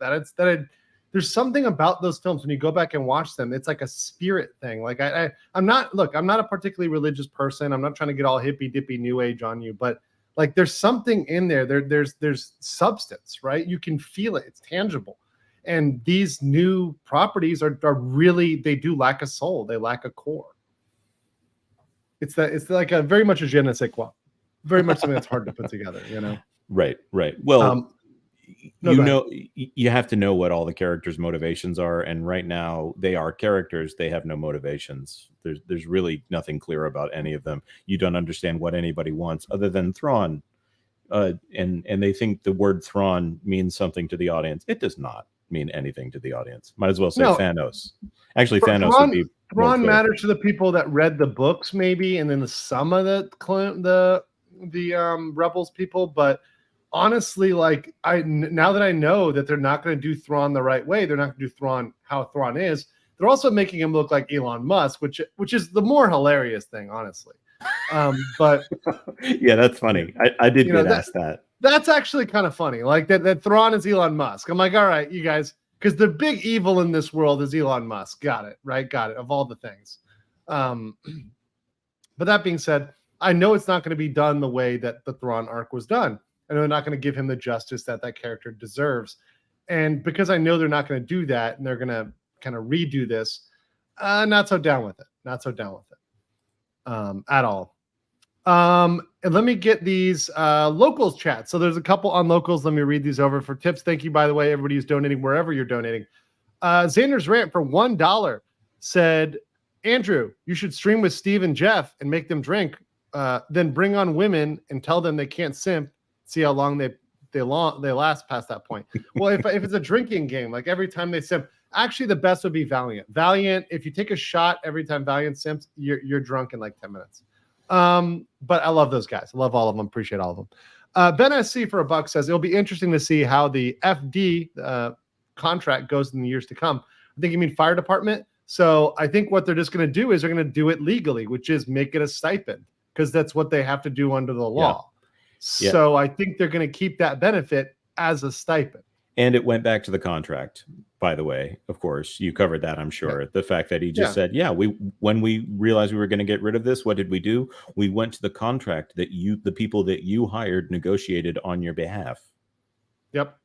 there's something about those films when you go back and watch them. It's like a spirit thing. Like I'm not a particularly religious person. I'm not trying to get all hippy dippy new age on you, but like there's something in there. There's substance, right? You can feel it. It's tangible. And these new properties are really, they do lack a soul. They lack a core. It's like a very much a je ne sais quoi. Very much something that's hard to put together, you know? Right. Well, you have to know what all the characters' motivations are. And right now they are characters. They have no motivations. There's really nothing clear about any of them. You don't understand what anybody wants other than Thrawn. And they think the word Thrawn means something to the audience. It does not mean anything to the audience. Might as well say Thanos. Actually, Thanos would be Thrawn matters to the people that read the books, maybe, and then some of the Rebels people. But honestly, like now that I know that they're not going to do Thrawn the right way, they're not going to do Thrawn how Thrawn is. They're also making him look like Elon Musk, which is the more hilarious thing, honestly. But yeah, that's funny. I did get asked that. That's actually kind of funny. Like that Thrawn is Elon Musk. I'm like, all right, you guys, because the big evil in this world is Elon Musk. Got it, right? Got it. Of all the things. But that being said, I know it's not going to be done the way that the Thrawn arc was done. I know they're not going to give him the justice that character deserves. And because I know they're not going to do that, and they're going to kind of redo this, not so down with it. Not so down with it at all. And let me get these locals chat. So there's a couple on locals. Let me read these over for tips. Thank you, by the way, everybody who's donating wherever you're donating. Xander's Rant for $1 said, Andrew, you should stream with Steve and Jeff and make them drink. Then bring on women and tell them they can't simp. See how long they last past that point. Well, if it's a drinking game, like every time they simp, actually the best would be Valiant. Valiant, if you take a shot every time Valiant simps, you're drunk in like 10 minutes. But I love those guys. I love all of them. Appreciate all of them. Ben SC for $1 says it'll be interesting to see how the FD contract goes in the years to come. I think you mean fire department. So I think what they're just going to do is they're going to do it legally, which is make it a stipend, because that's what they have to do under the law. Yeah. So I think they're going to keep that benefit as a stipend. And it went back to the contract, by the way. Of course, you covered that, I'm sure. Yeah. The fact that he just said, when we realized we were going to get rid of this, what did we do? We went to the contract that the people that you hired negotiated on your behalf. Yep.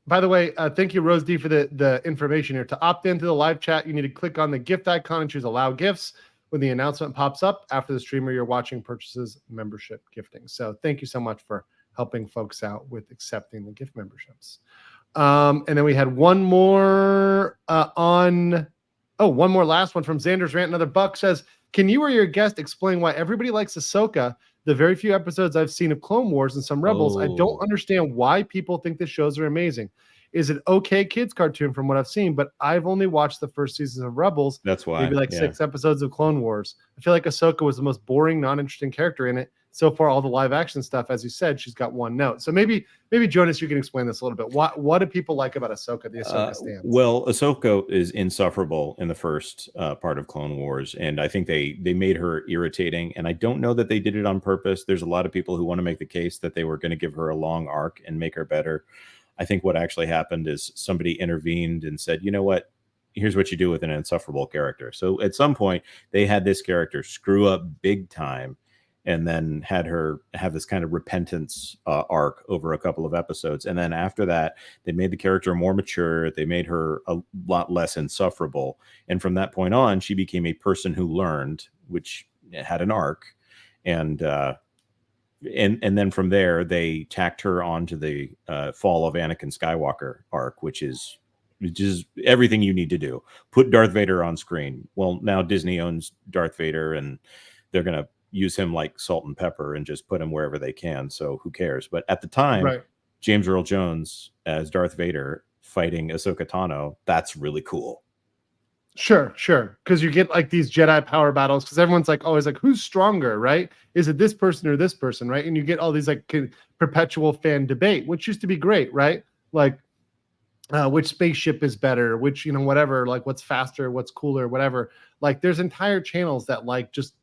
By the way, thank you, Rose D, for the information here. To opt into the live chat, you need to click on the gift icon and choose Allow Gifts when the announcement pops up after the streamer you're watching purchases membership gifting. So thank you so much for helping folks out with accepting the gift memberships. And then we had one more one more last one from Xander's Rant. Another $1 says, can you or your guest explain why everybody likes Ahsoka? The very few episodes I've seen of Clone Wars and some Rebels, I don't understand why people think the shows are amazing. Is it okay kids cartoon from what I've seen, but I've only watched the first season of Rebels. That's why. Maybe like 6 episodes of Clone Wars. I feel like Ahsoka was the most boring, non-interesting character in it. So far, all the live action stuff, as you said, she's got one note. So maybe Jonas, you can explain this a little bit. What do people like about Ahsoka, the Ahsoka stance? Well, Ahsoka is insufferable in the first part of Clone Wars, and I think they made her irritating, and I don't know that they did it on purpose. There's a lot of people who want to make the case that they were going to give her a long arc and make her better. I think what actually happened is somebody intervened and said, you know what? Here's what you do with an insufferable character. So at some point, they had this character screw up big time, and then had her have this kind of repentance arc over a couple of episodes. And then after that, they made the character more mature. They made her a lot less insufferable. And from that point on, she became a person who learned, which had an arc. And then from there, they tacked her onto the fall of Anakin Skywalker arc, which is everything you need to do. Put Darth Vader on screen. Well, now Disney owns Darth Vader, and they're going to use him like salt and pepper and just put him wherever they can. So who cares? But at the time, James Earl Jones as Darth Vader fighting Ahsoka Tano, that's really cool. Sure. Because you get like these Jedi power battles, because everyone's like always like, who's stronger, right? Is it this person or this person, right? And you get all these like perpetual fan debate, which used to be great, right? Like which spaceship is better, which, whatever, like what's faster, what's cooler, whatever. Like there's entire channels that like just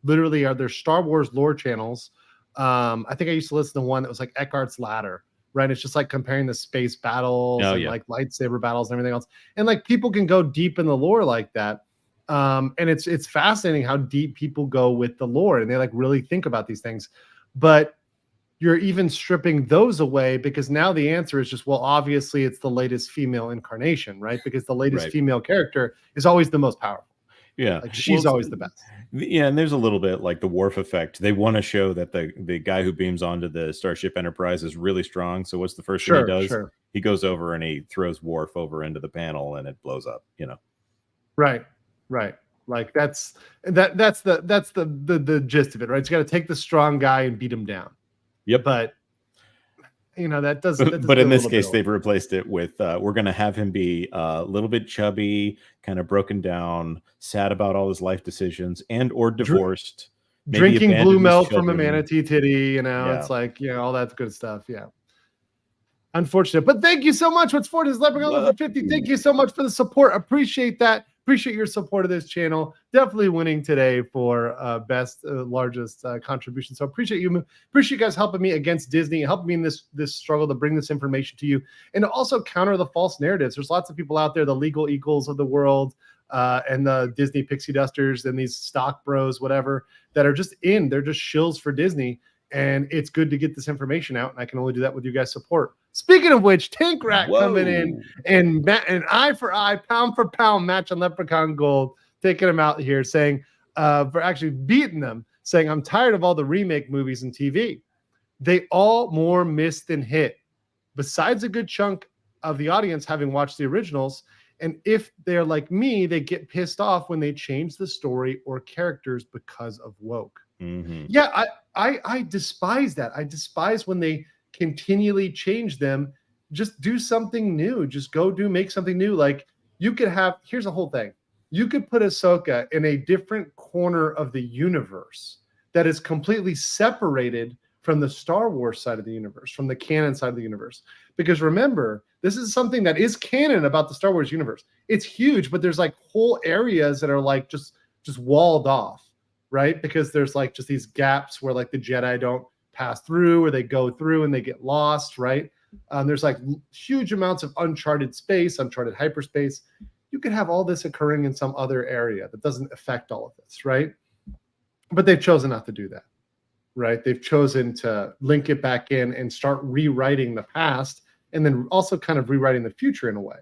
literally are there Star Wars lore channels. I think I used to listen to one that was like Eckhart's Ladder, right? It's just like comparing the space battles like lightsaber battles and everything else. And like people can go deep in the lore like that. And it's fascinating how deep people go with the lore, and they like really think about these things. But you're even stripping those away, because now the answer is just, well, obviously it's the latest female incarnation, right? Because the latest female character is always the most powerful. Yeah, like she's always the best. Yeah, and there's a little bit like the Worf effect. They want to show that the guy who beams onto the Starship Enterprise is really strong. So what's the first thing he does? He goes over and he throws Worf over into the panel, and it blows up. Right. Like that's the gist of it, right? It's got to take the strong guy and beat him down. Yep. But that doesn't. But in this case, they've replaced it with we're going to have him be a little bit chubby, kind of broken down, sad about all his life decisions, and or divorced, drinking blue milk from a manatee titty. It's like all that good stuff. Yeah. Unfortunate, but thank you so much. What's for this Leprechaun over 50? Thank you so much for the support. Appreciate that. Appreciate your support of this channel. Definitely winning today for best, largest contribution. So appreciate you. Appreciate you guys helping me against Disney, helping me in this struggle to bring this information to you, and to also counter the false narratives. There's lots of people out there, the legal eagles of the world, and the Disney pixie dusters and these stock bros, whatever, that are just they're just shills for Disney. And it's good to get this information out, and I can only do that with you guys' support. Speaking of which, Tank Rat coming in and eye for eye, pound for pound match on Leprechaun Gold, taking him out here, saying for actually beating them, saying I'm tired of all the remake movies and TV. They all more miss than hit. Besides a good chunk of the audience having watched the originals, and if they're like me, they get pissed off when they change the story or characters because of woke. Mm-hmm. Yeah, I despise that. I despise when they continually change them. Just do something new. Just make something new. Like you could have, here's the whole thing. You could put Ahsoka in a different corner of the universe that is completely separated from the Star Wars side of the universe, from the canon side of the universe. Because remember, this is something that is canon about the Star Wars universe. It's huge, but there's like whole areas that are like just walled off, right? Because there's like just these gaps where like the Jedi don't pass through, or they go through and they get lost, right? There's like huge amounts of uncharted space, uncharted hyperspace. You could have all this occurring in some other area that doesn't affect all of this, right? But they've chosen not to do that, right? They've chosen to link it back in and start rewriting the past, and then also kind of rewriting the future in a way.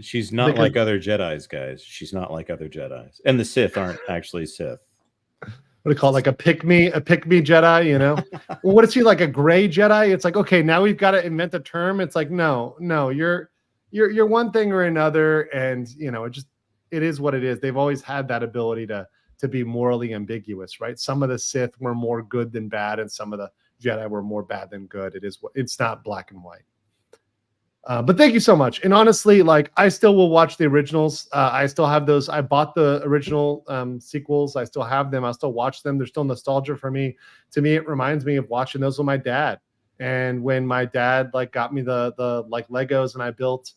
She's not like other Jedis, guys. She's not like other Jedis. And the Sith aren't actually Sith. What do you call it? Like a pick-me Jedi, you know? Well, what is she, like a gray Jedi? It's like, okay, now we've got to invent a term. It's like, no, you're one thing or another, and you know, it is what it is. They've always had that ability to be morally ambiguous, right? Some of the Sith were more good than bad, and some of the Jedi were more bad than good. It's not black and white. But thank you so much. And honestly, like, I still will watch the originals. I still have those. I bought the original sequels. I still have them. I'll still watch them. They're still nostalgia for me. To me, it reminds me of watching those with my dad. And when my dad like got me the like Legos, and I built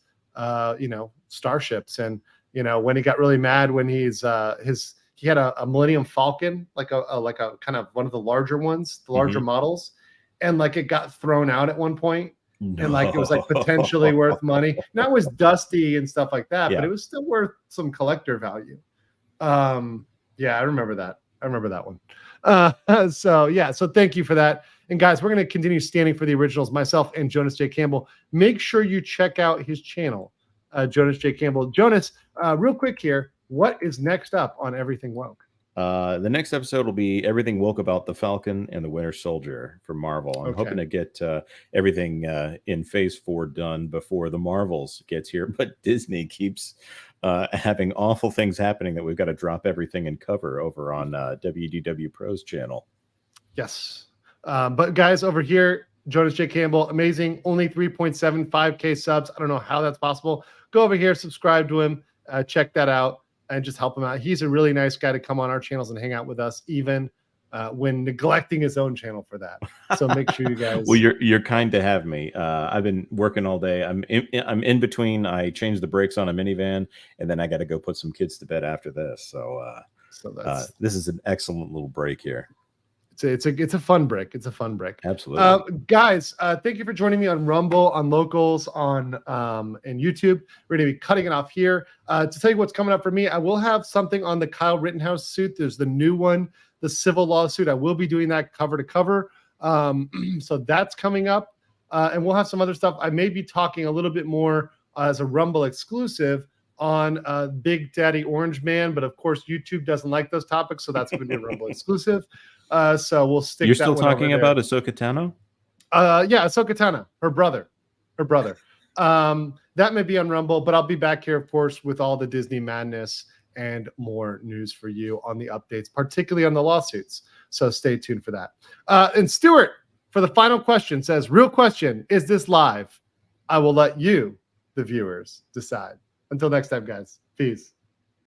you know, starships. And you know, when he got really mad when he had a Millennium Falcon, like a kind of one of the larger ones, the larger models, and like it got thrown out at one point. No. And like it was like potentially worth money. Now it was dusty and stuff like that, but it was still worth some collector value. Yeah, I remember that. I remember that one. So yeah, so thank you for that. And guys, we're going to continue standing for the originals, myself and Jonas J. Campbell. Make sure you check out his channel, Jonas J. Campbell. Jonas, real quick here, what is next up on Everything Woke? The next episode will be Everything Woke about the Falcon and the Winter Soldier for Marvel. I'm hoping to get everything in Phase 4 done before the Marvels gets here, but Disney keeps having awful things happening that we've got to drop everything and cover over on WDW Pro's channel. Yes. But guys, over here, Jonas J. Campbell, amazing. Only 3.75K subs. I don't know how that's possible. Go over here, subscribe to him, check that out, and just help him out. He's a really nice guy to come on our channels and hang out with us, even when neglecting his own channel for that. So make sure you guys. Well, you're kind to have me. I've been working all day. I'm in between. I changed the brakes on a minivan, and then I got to go put some kids to bed after this. So this is an excellent little break here. It's a fun break. It's a fun break. Absolutely. Guys, thank you for joining me on Rumble, on Locals, on and YouTube. We're going to be cutting it off here. To tell you what's coming up for me, I will have something on the Kyle Rittenhouse suit. There's the new one, the civil lawsuit. I will be doing that cover to cover. So that's coming up. And we'll have some other stuff. I may be talking a little bit more as a Rumble exclusive on Big Daddy Orange Man. But of course, YouTube doesn't like those topics. So that's going to be a Rumble exclusive. So we'll stick. You're still talking about Ahsoka Tano? Yeah, Ahsoka Tano, her brother. That may be on Rumble, but I'll be back here, of course, with all the Disney madness and more news for you on the updates, particularly on the lawsuits. So stay tuned for that. And Stuart, for the final question, says, real question, is this live? I will let you, the viewers, decide. Until next time, guys. Peace.